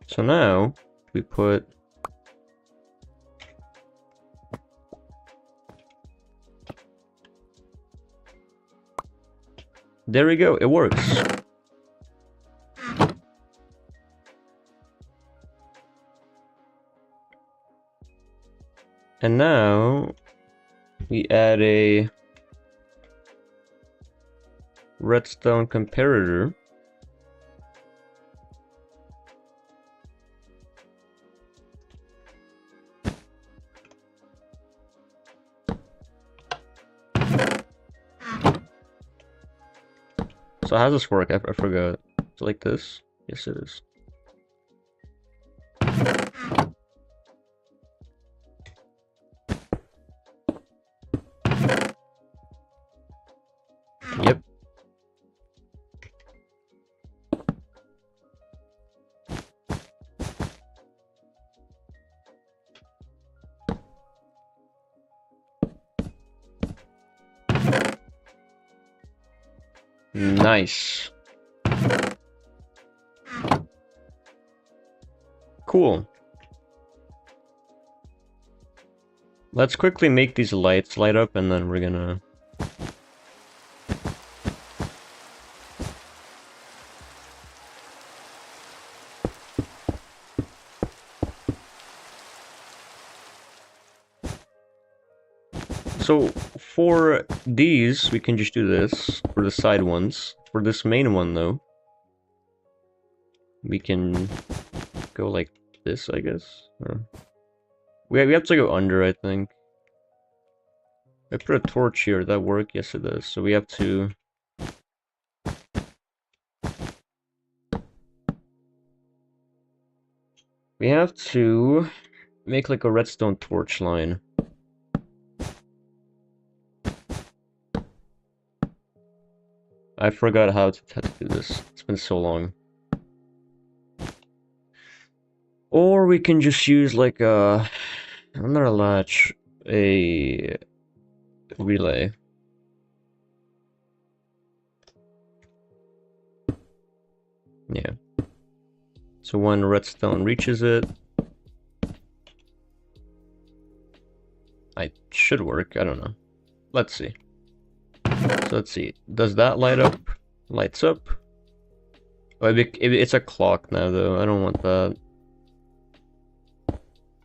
S1: So now we put there we go, it works. And now we add a redstone comparator. So how does this work? I forgot. Is it like this? Yes, it is. Yep. Nice. Cool. Let's quickly make these lights light up and then we're gonna... So for these, we can just do this for the side ones. For this main one though, we can go like this, I guess. Or... We have to go under, I think. I put a torch here, that work? Yes it does. So we have to... We have to make like a redstone torch line. I forgot how to do this. It's been so long. Or we can just use like a... not a latch, a relay. Yeah. So when redstone reaches it... I should work, I don't know. Let's see. So let's see, does that light up? Lights up. Oh, it's a clock now though, I don't want that.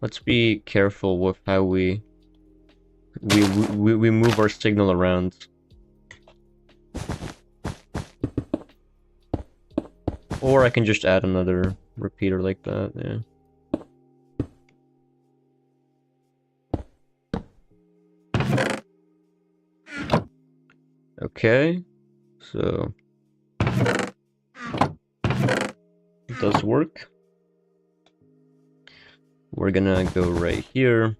S1: Let's be careful with how we move our signal around. Or I can just add another repeater like that, yeah. Okay, so it does work. We're gonna go right here.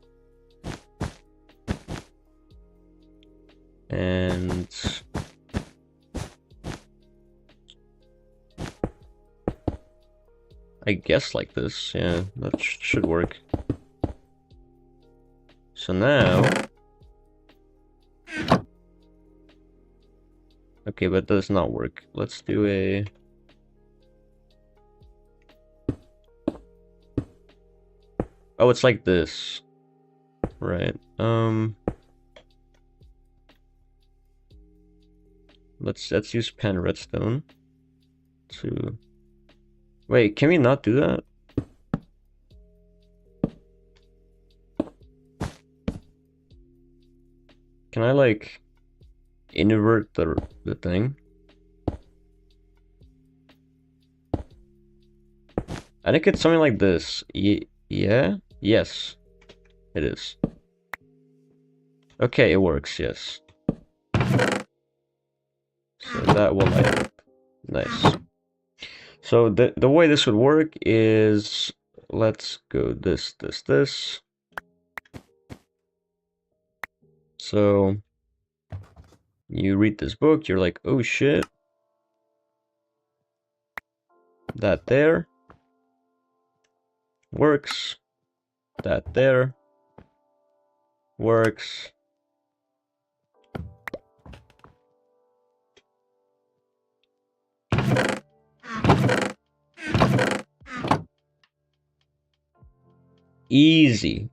S1: And I guess like this, yeah, that should work. So now... Okay, but that does not work. Let's do a... Oh, it's like this. Right. Let's use pen redstone to... Wait, can we not do that? Can I like invert the thing? I think it's something like this. Yeah? Yes. It is. Okay, it works, yes. So that will light up. Nice. So the way this would work is, let's go this. So you read this book, you're like, oh shit. That there works. That there works. Easy.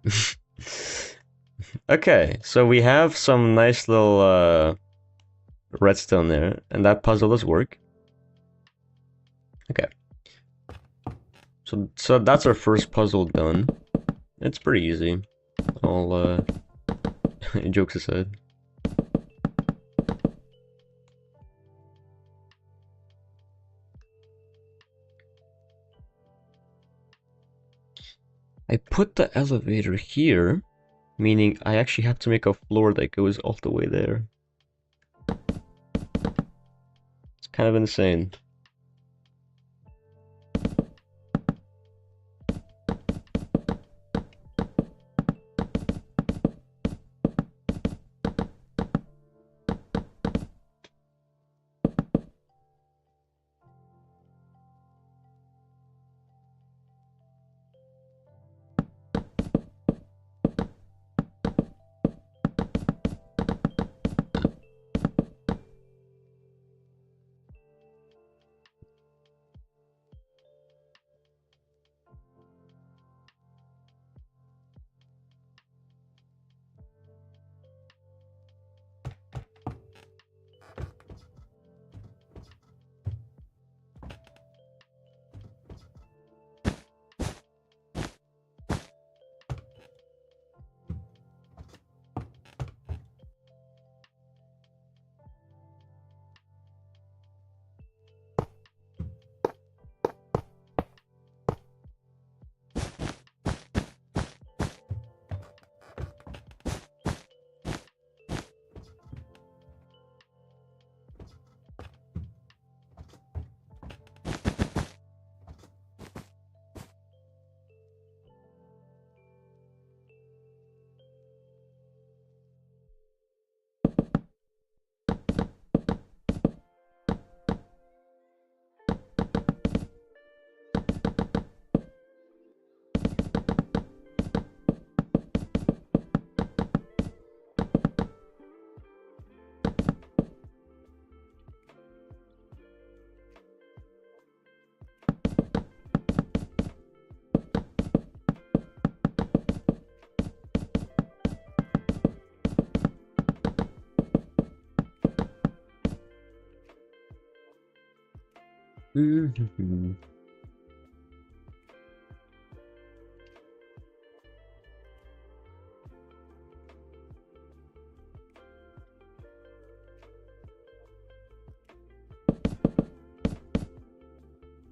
S1: Okay, so we have some nice little redstone there, and that puzzle does work. Okay. So that's our first puzzle done. It's pretty easy. All jokes aside. I put the elevator here, meaning I actually have to make a floor that goes all the way there. It's kind of insane.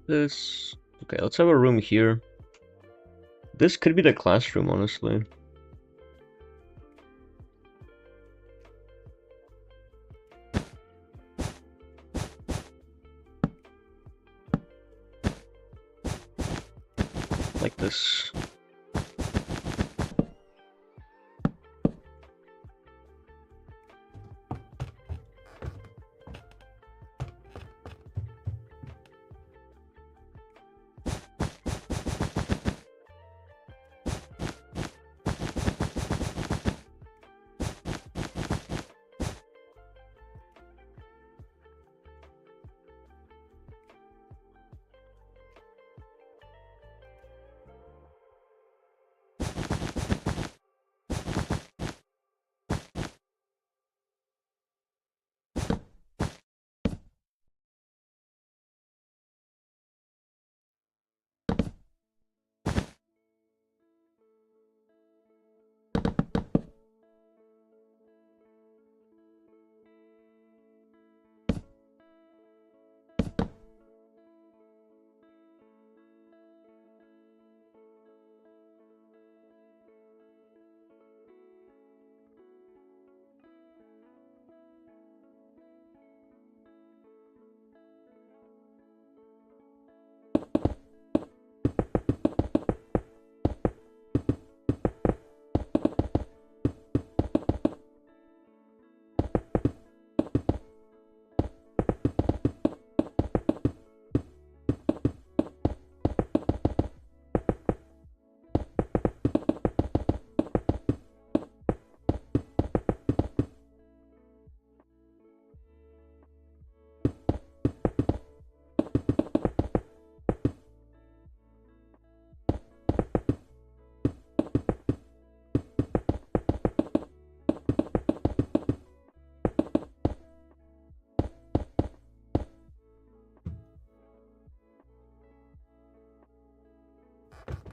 S1: This... Okay, let's have a room here. This could be the classroom, honestly. Like this.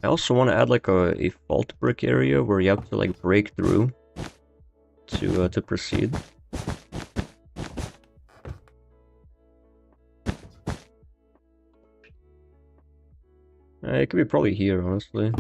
S1: I also want to add like a fault brick area where you have to like break through to proceed. It could be probably here, honestly.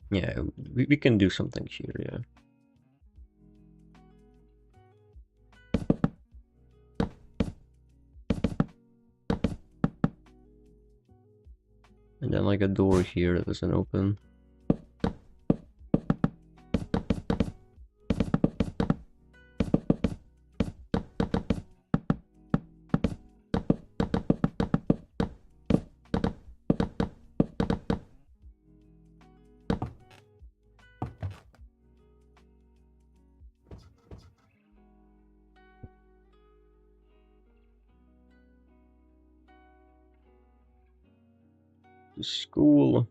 S1: Yeah, we can do something here, yeah. And then like a door here that doesn't open. School.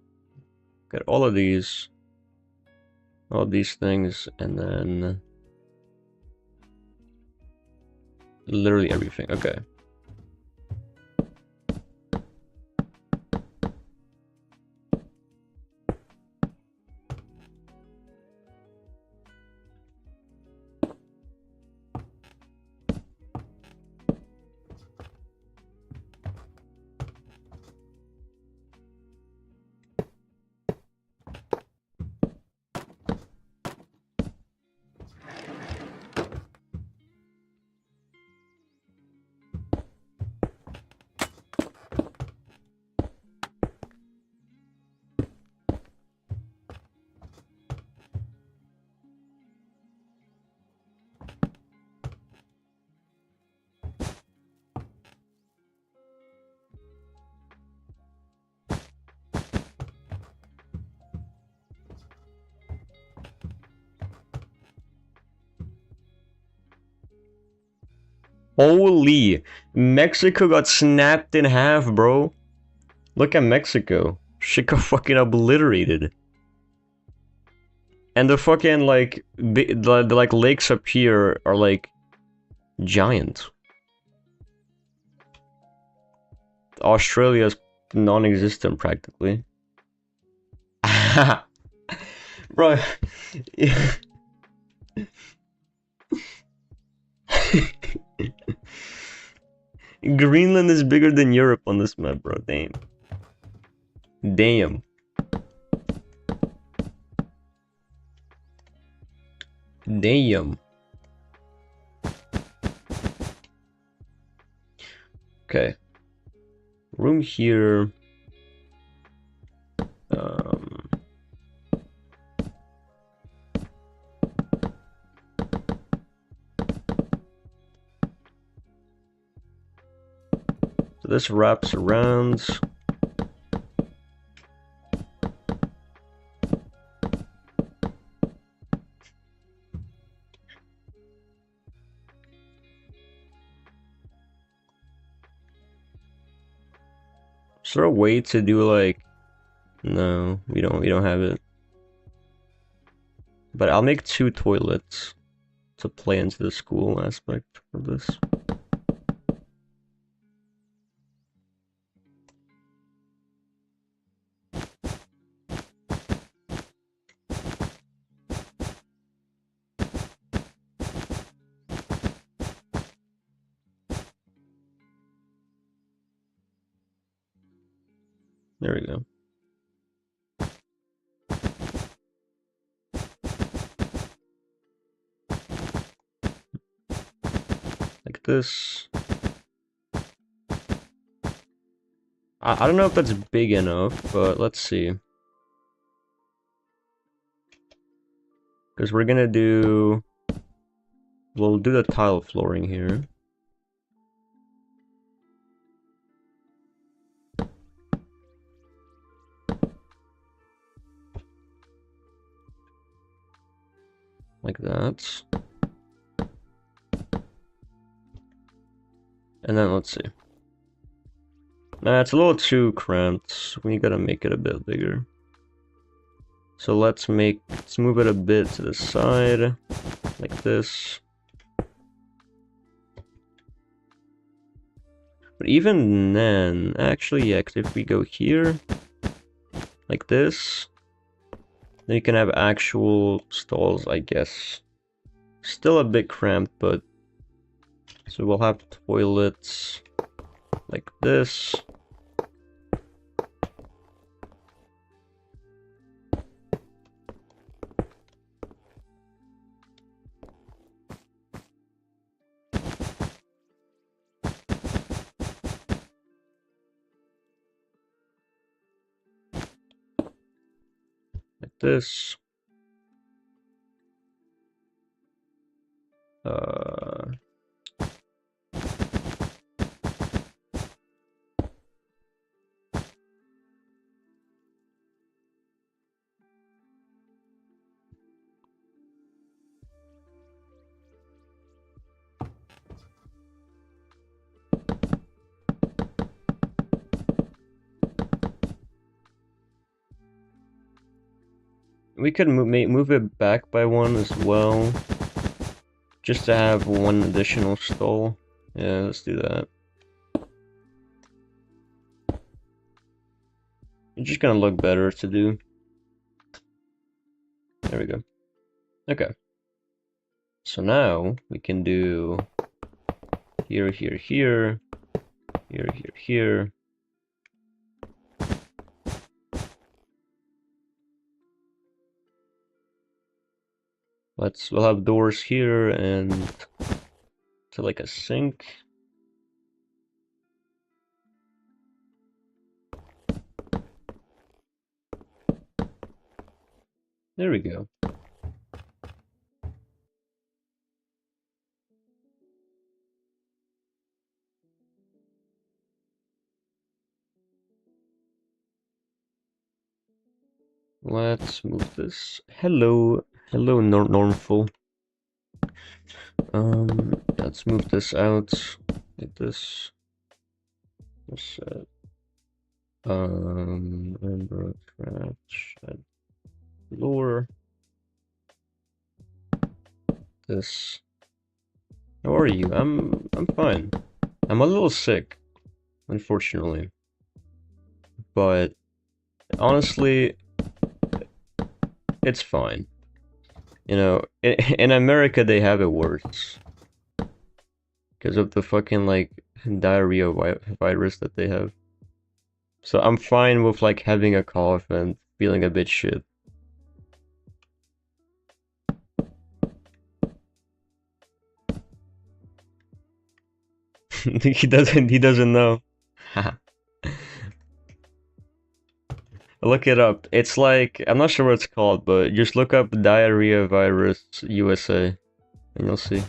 S1: Got all of these things, and then literally everything. Okay. Holy, Mexico got snapped in half, bro. Look at Mexico. Shit got fucking obliterated. And the fucking like the like lakes up here are like giant. Australia's non-existent practically. Bro. Greenland is bigger than Europe on this map, bro. Damn. Damn. Damn. Okay. Room here. So this wraps around. Is there a way to do like... No, we don't have it. But I'll make 2 toilets to play into the school aspect of this. There we go. this. I don't know if that's big enough, but let's see. Because we're gonna do... We'll do the tile flooring here. Like that. And then let's see. Nah, it's a little too cramped. We gotta make it a bit bigger. So let's move it a bit to the side, like this. But even then, actually, yeah, 'cause if we go here, like this, then you can have actual stalls, I guess. Still a bit cramped, but... So we'll have toilets, like this. Like this. We could move it back by one as well, just to have one additional stall. Yeah, let's do that. It's just gonna look better to do. There we go. Okay. So now we can do here, here, here, here, here, here. We'll have doors here and to like a sink. There we go. Let's move this. Hello, Normful. Let's move this out like this. Remember scratch add floor. This. How are you? I'm fine. I'm a little sick, unfortunately. But honestly, it's fine. You know, in America they have it worse. Because of the fucking like diarrhea virus that they have. So I'm fine with like having a cough and feeling a bit shit. He doesn't know. Look it up. It's like, I'm not sure what it's called, but just look up diarrhea virus USA and you'll see.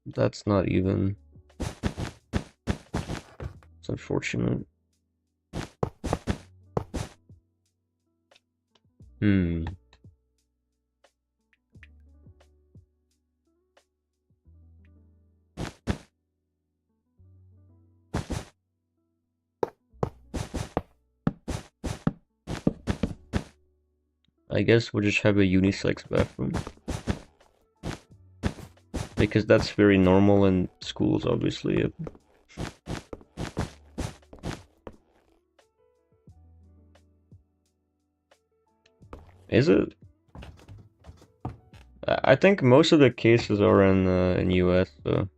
S1: That's not even. It's unfortunate. I guess we'll just have a unisex bathroom. Because that's very normal in schools, obviously. Is it? I think most of the cases are in US, so.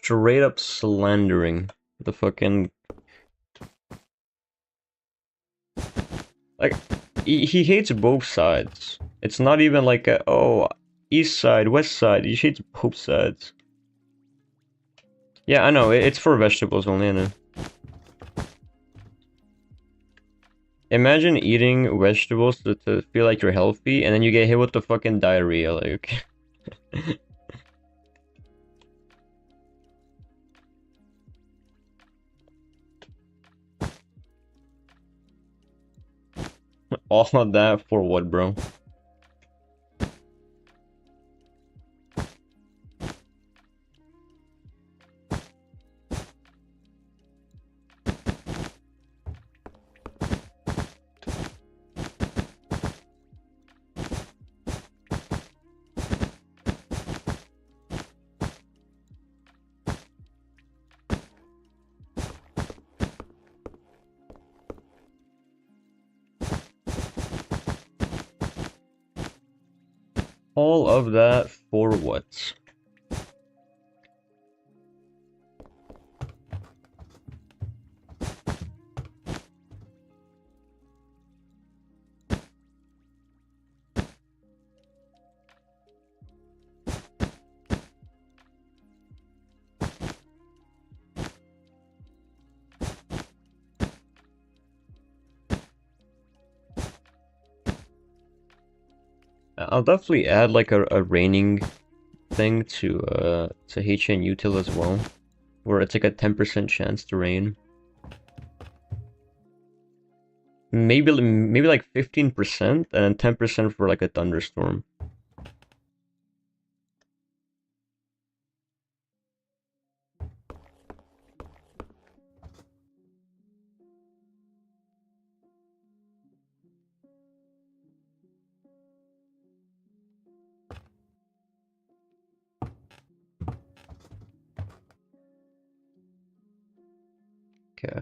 S1: straight up slandering the fucking... Like, he hates both sides. It's not even like a, oh, east side, west side. He hates both sides. Yeah, I know. It's for vegetables only, I know. Imagine eating vegetables to feel like you're healthy, and then you get hit with the fucking diarrhea, like... All of that for what, bro? All of that for what? I'll definitely add like a raining thing to HN util as well, where it's like a 10% chance to rain. Maybe like 15% and then 10% for like a thunderstorm. Okay.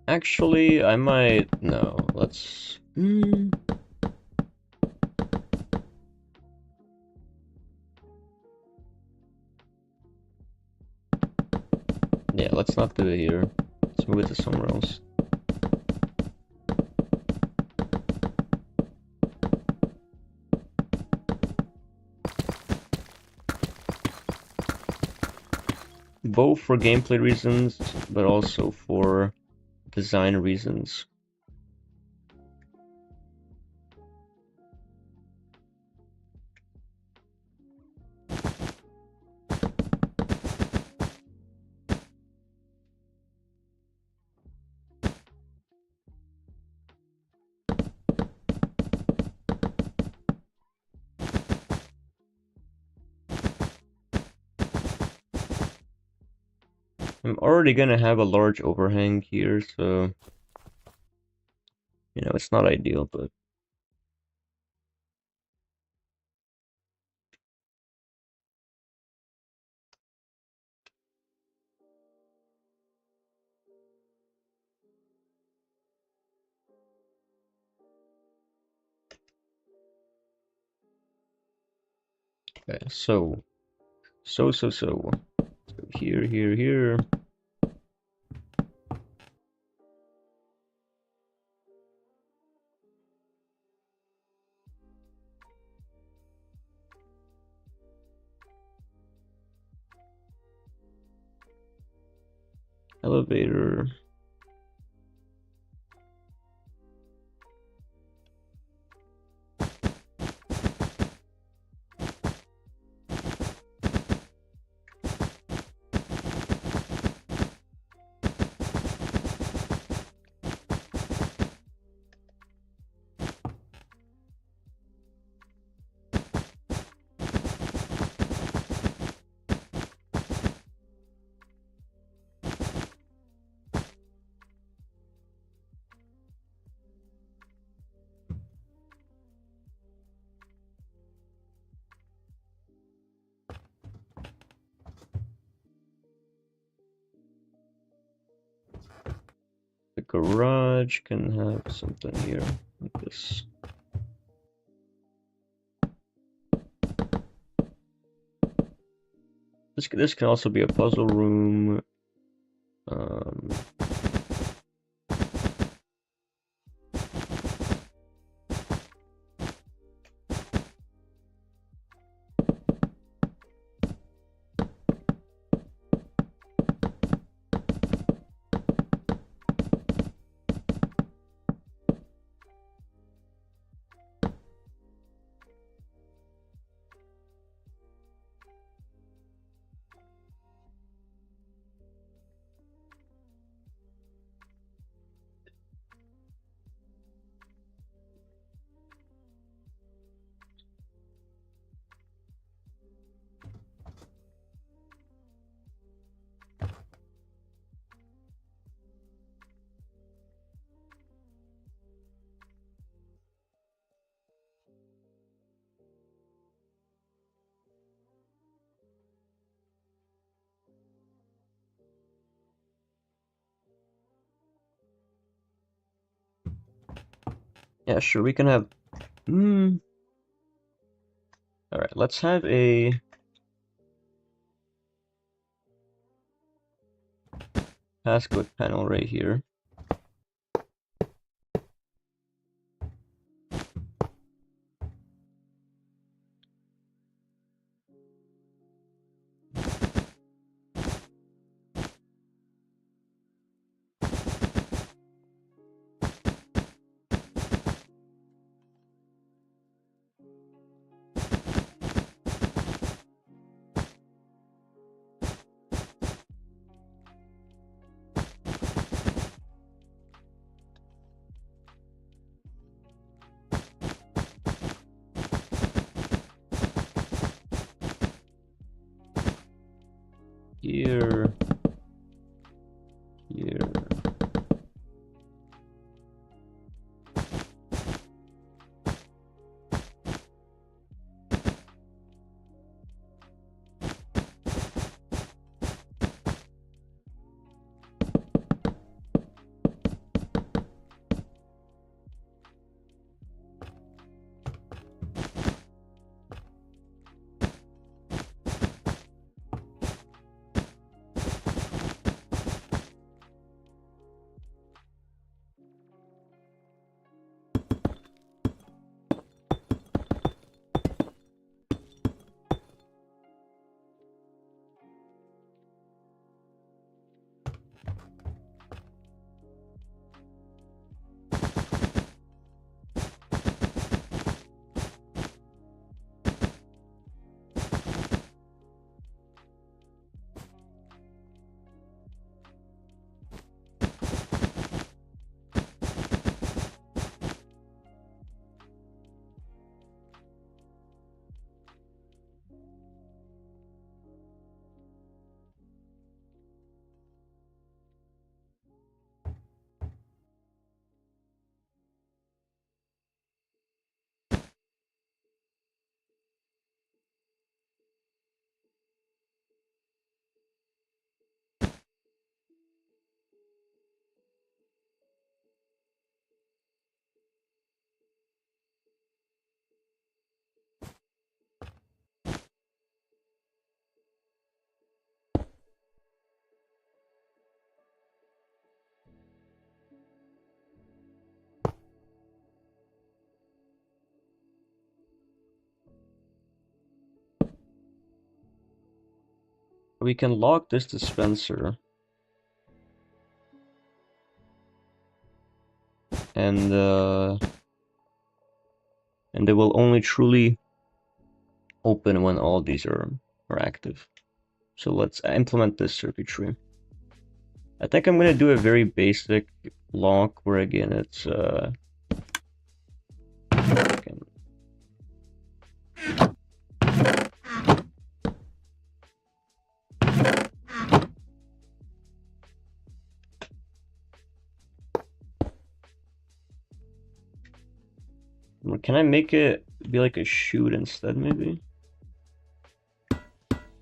S1: Actually, I might... No, let's... Yeah, let's not do it here. Let's move it to somewhere else. Both for gameplay reasons, but also for design reasons. I'm already gonna have a large overhang here, so... You know, it's not ideal, but... Okay, so... Let's go here, here, here. Elevator. The garage can have something here, like this. This can also be a puzzle room. Um, yeah, sure, we can have. All right, let's have a passcode panel right here. Here, here. We can lock this dispenser. and they will only truly open when all these are active. So let's implement this circuitry. I think I'm gonna do a very basic lock where again it's can I make it be like a chute instead, maybe?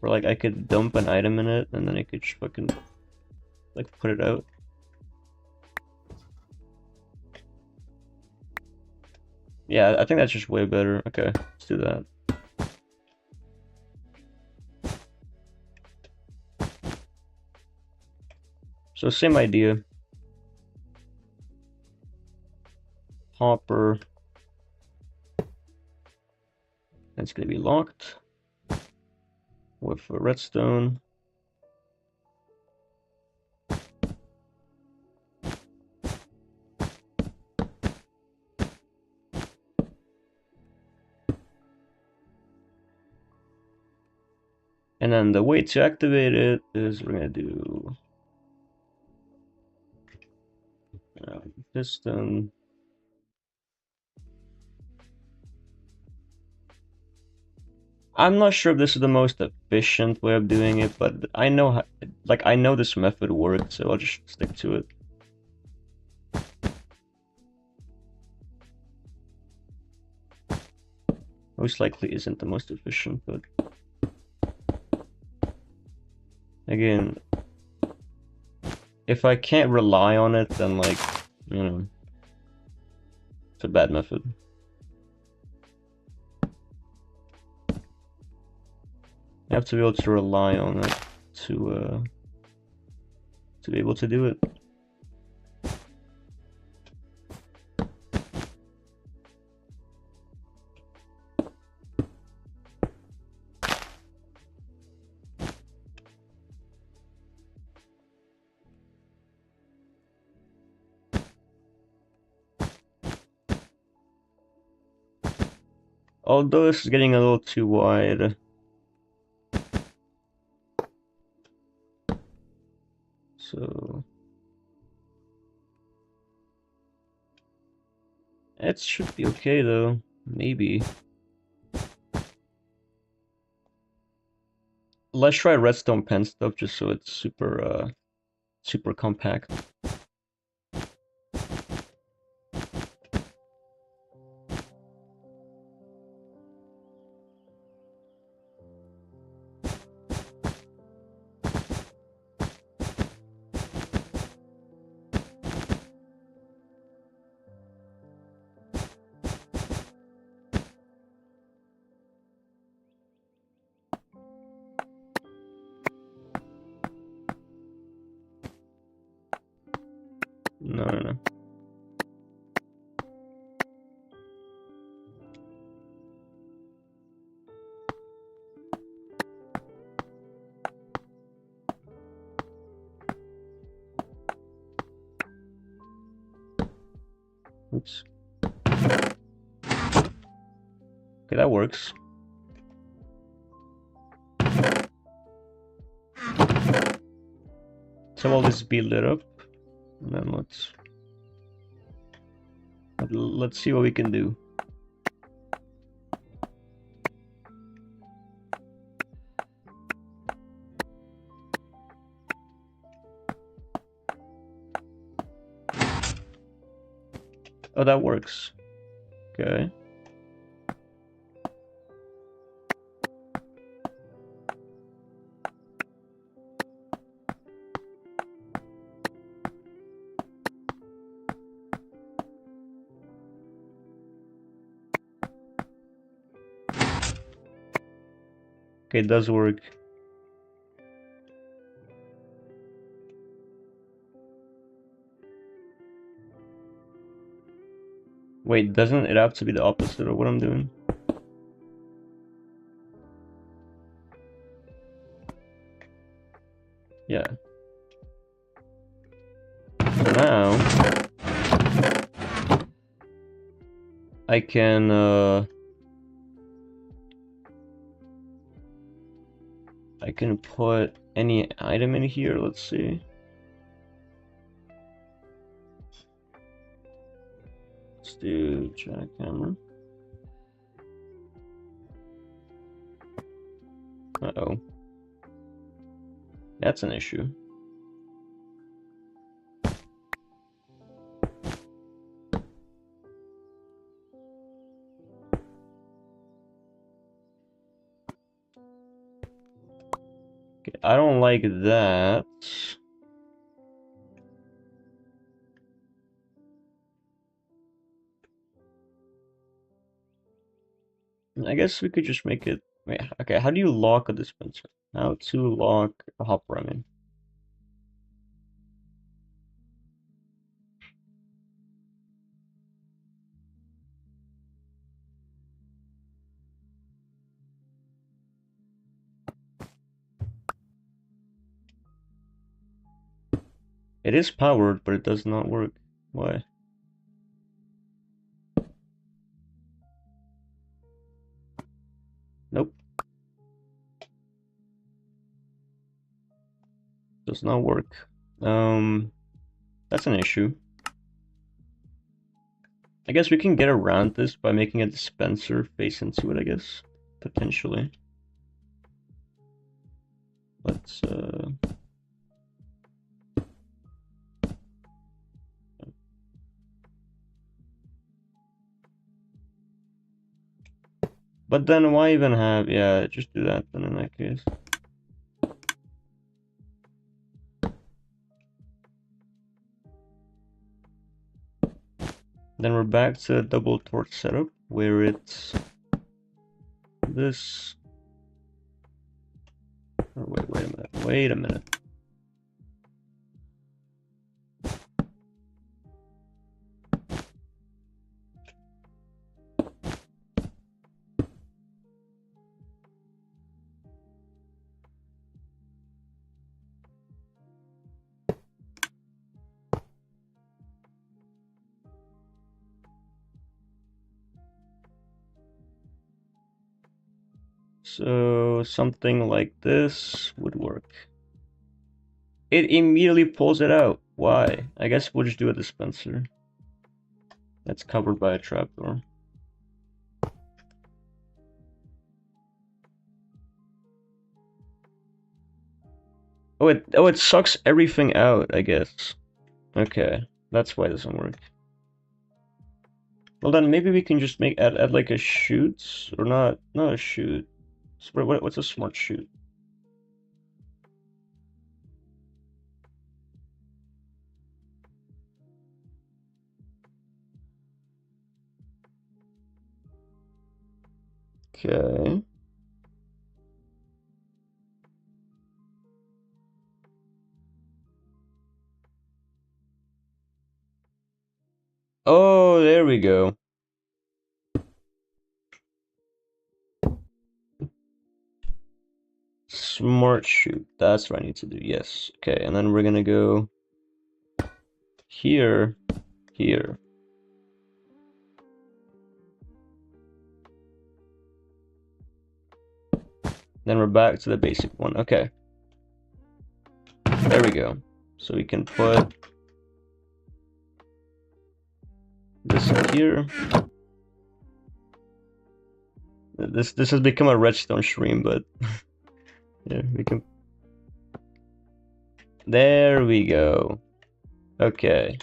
S1: Or like I could dump an item in it and then I could just fucking like put it out. Yeah, I think that's just way better. Okay, let's do that. So same idea. Hopper. It's gonna be locked with a redstone. And then the way to activate it is we're gonna do piston. I'm not sure if this is the most efficient way of doing it, but I know how, like I know this method works, so I'll just stick to it. Most likely isn't the most efficient, but again, if I can't rely on it, then like, you know, it's a bad method. I have to be able to rely on it to be able to do it. Although this is getting a little too wide. So it should be okay though, maybe. Let's try redstone pen stuff just so it's super super compact. No. Oops. Okay, that works. So all this be lit up, and then let's see what we can do. Oh, that works. Okay. Okay, it does work. Wait, doesn't it have to be the opposite of what I'm doing? Yeah. So now I can put any item in here. Let's see. Let's do jackhammer. Uh-oh. That's an issue. Okay, I don't like that. I guess we could just make it... Wait, okay, how do you lock a dispenser? How to lock a hop ramen? It is powered, but it does not work. Why? Nope. Does not work. That's an issue. I guess we can get around this by making a dispenser face into it, I guess. Potentially. Let's, But then why even have... Yeah, just do that then in that case. Then we're back to a double torch setup where it's this. Oh, wait a minute. So something like this would work. It immediately pulls it out. Why? I guess we'll just do a dispenser. That's covered by a trapdoor. Oh, it sucks everything out, I guess. Okay, that's why it doesn't work. Well then, maybe we can just add like a chute, or not a chute. What's a smart chute? Okay. Oh, there we go. Smart chute. That's what I need to do. Yes. Okay, and then we're gonna go here, here. Then we're back to the basic one. Okay. There we go. So we can put this in here. This has become a redstone stream, but yeah, we can. There we go. Okay.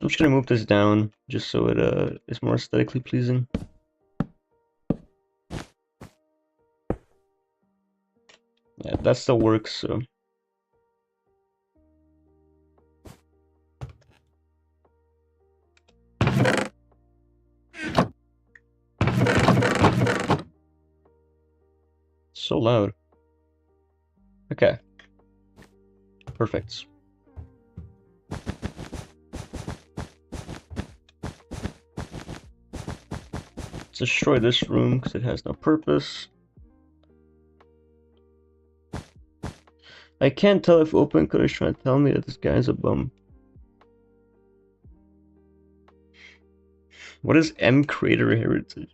S1: I'm just gonna move this down just so it is more aesthetically pleasing. Yeah, that still works, so. So loud. Okay. Perfect. Let's destroy this room because it has no purpose. I can't tell if OpenCode is trying to tell me that this guy's a bum. What is M Creator Heritage?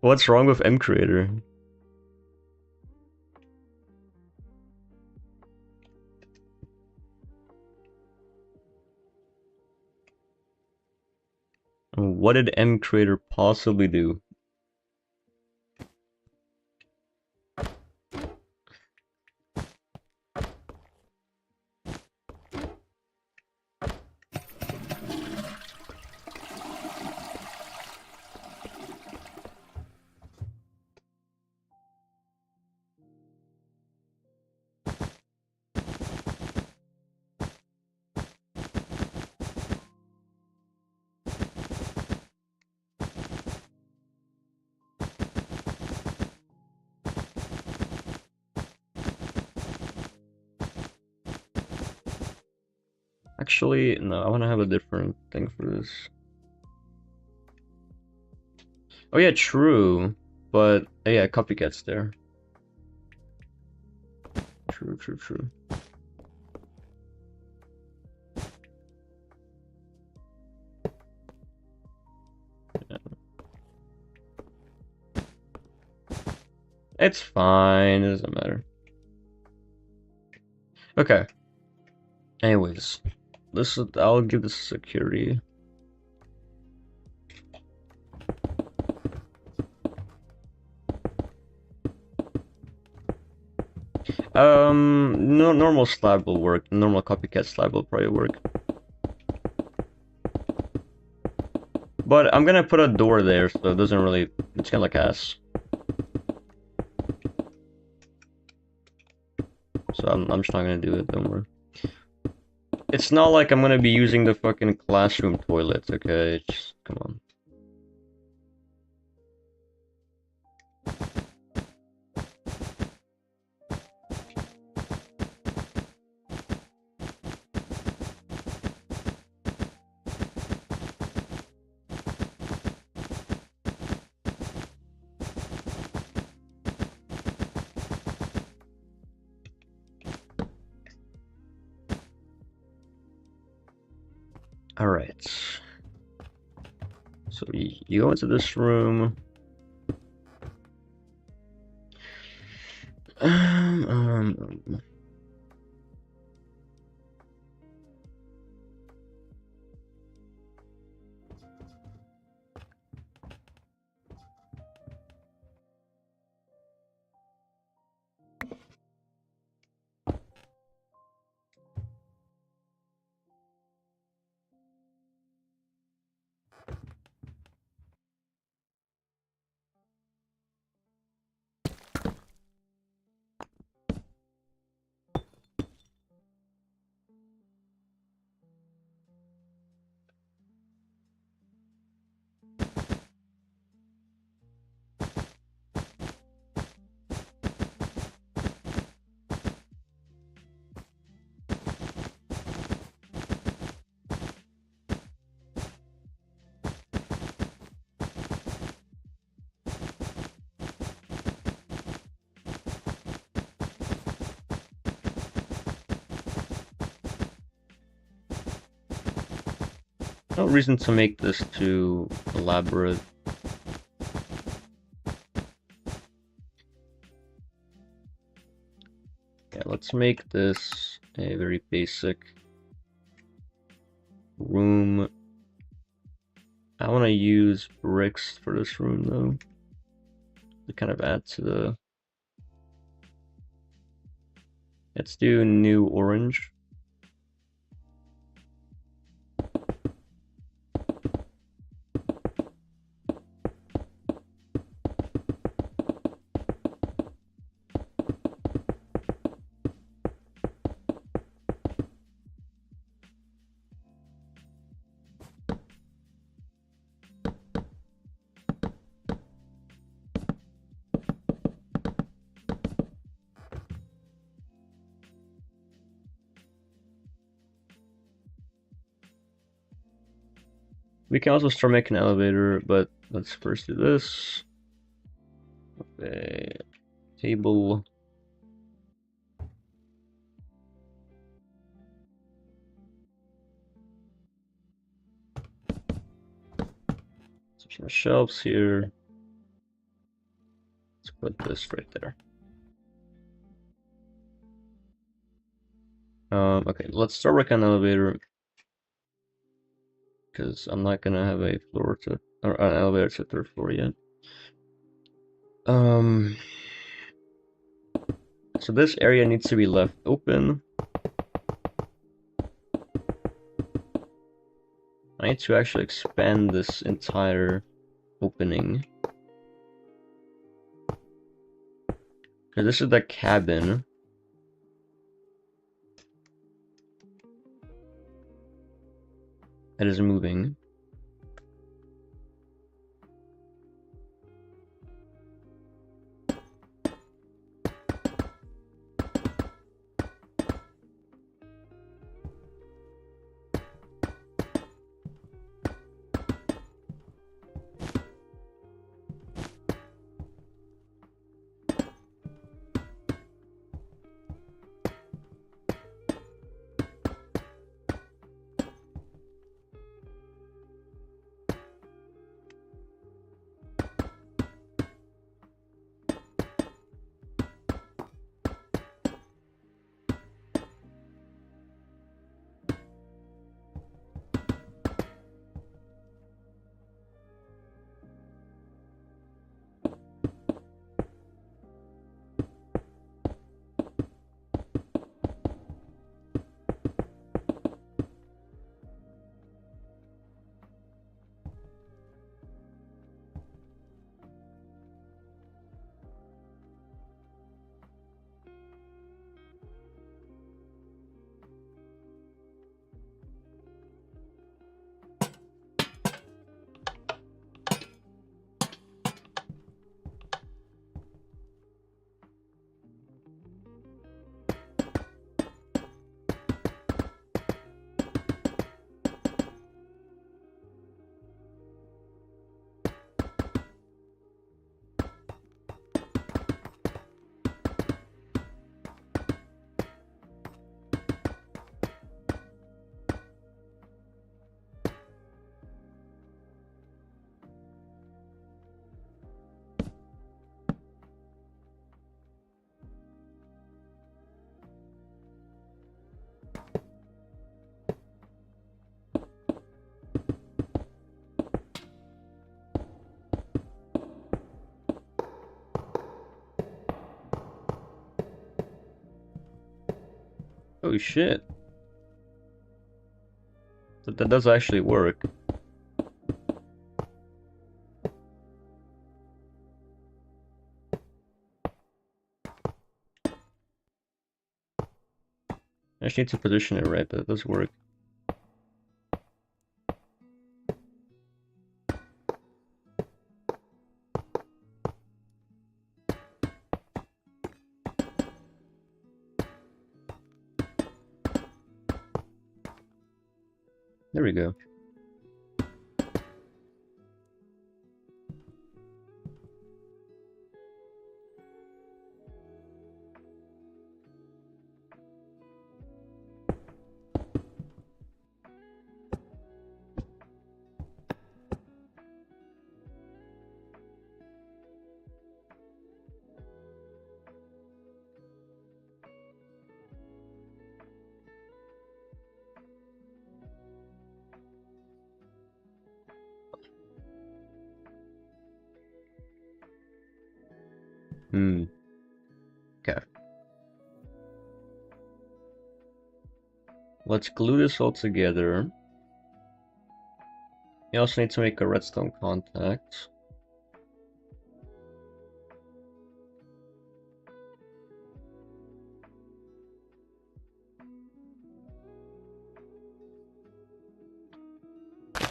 S1: What's wrong with M Creator? What did M Creator possibly do? Actually, no, I want to have a different thing for this. Oh yeah, true. But yeah, copycat's there. True, true, true. Yeah. It's fine, it doesn't matter. Okay. Anyways, this is, I'll give this security. No, normal slab will work. Normal copycat slab will probably work. But I'm gonna put a door there, so it doesn't really. It's kind of like ass. So I'm just not gonna do it. Don't worry. It's not like I'm gonna be using the fucking classroom toilets. Okay, just come on. All right. So you go into this room. Um. No reason to make this too elaborate. Yeah, let's make this a very basic room. I want to use bricks for this room though, to kind of add to the. Let's do new orange. We can also start making an elevator, but let's first do this. Okay, table. Some shelves here. Let's put this right there. Okay, let's start working on an elevator, because I'm not gonna have a floor to, or an elevator to third floor yet. So this area needs to be left open. I need to actually expand this entire opening. Okay, this is the cabin. That is moving. Oh shit. That does actually work. I just need to position it right, but it does work. There we go. Okay. Let's glue this all together. You also need to make a redstone contact.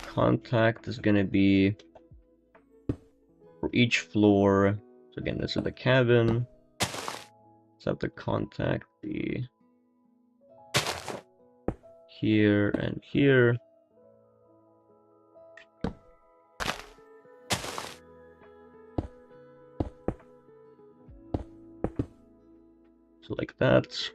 S1: Contact is gonna be for each floor. So again, this is the cabin. Let's have the contact be here and here. like that.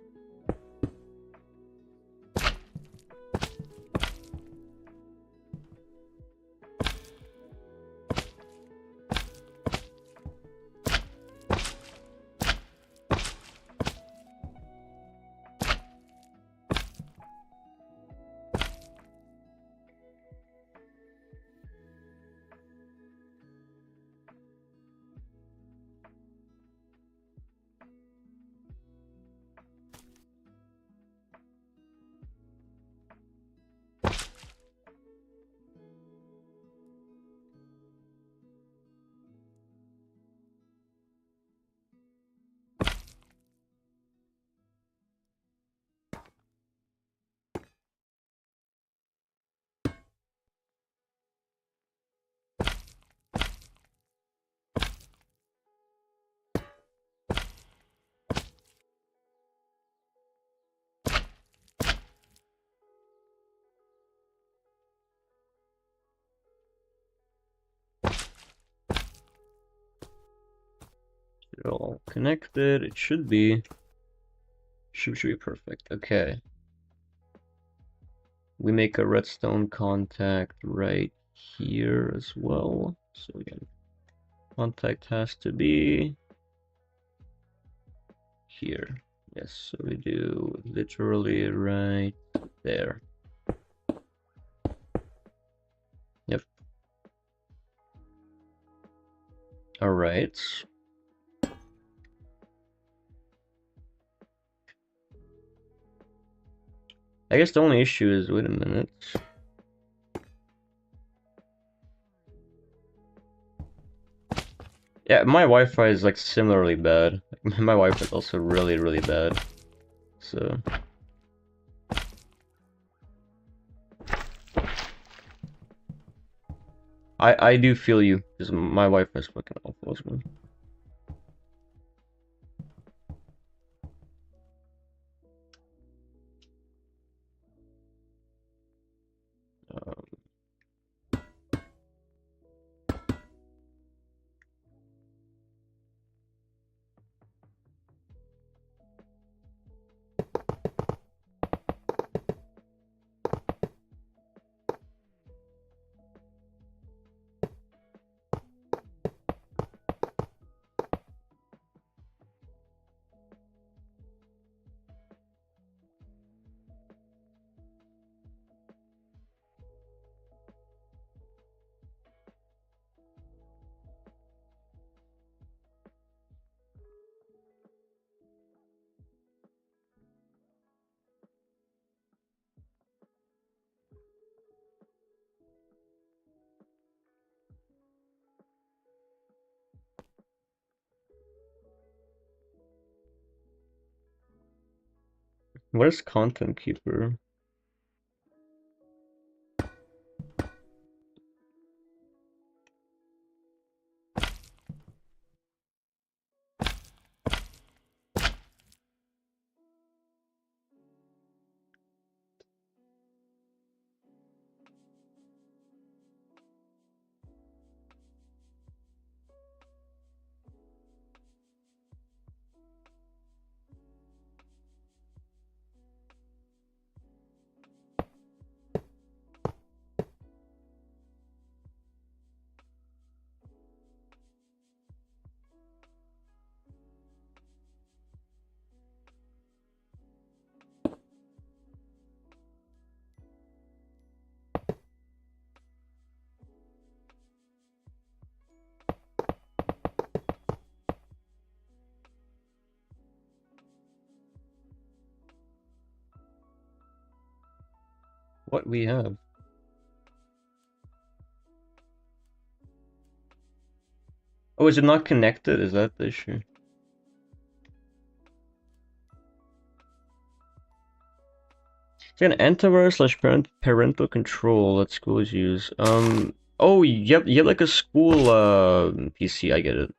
S1: All connected. It should be perfect. Okay. We make a redstone contact right here as well. So again, contact has to be here. Yes, so we do literally right there. Yep. All right. I guess the only issue is, wait a minute. Yeah, my Wi-Fi is like similarly bad. My Wi-Fi is also really, really bad. So I do feel you, because my Wi-Fi is fucking awful as well. What is Content Keeper? What we have? Oh, is it not connected? Is that the issue? It's an antivirus slash parental control that schools use. Oh, yep, you have like a school PC. I get it.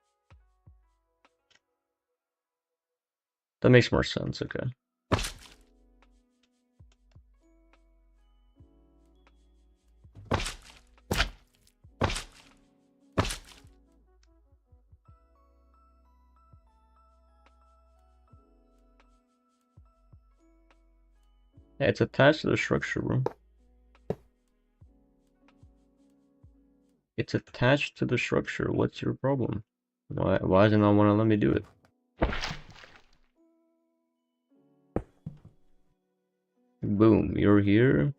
S1: That makes more sense. Okay. Yeah, it's attached to the structure, bro. It's attached to the structure. What's your problem? Why does it not want to let me do it? Boom, you're here.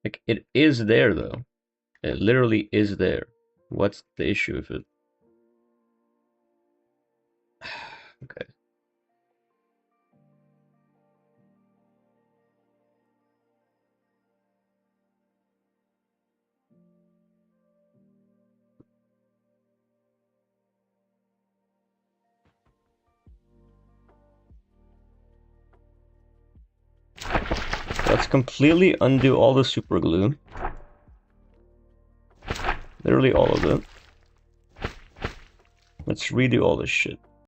S1: Like, it is there though. It literally is there. What's the issue with it? Okay. Let's completely undo all the super glue. Literally all of it. Let's redo all this shit.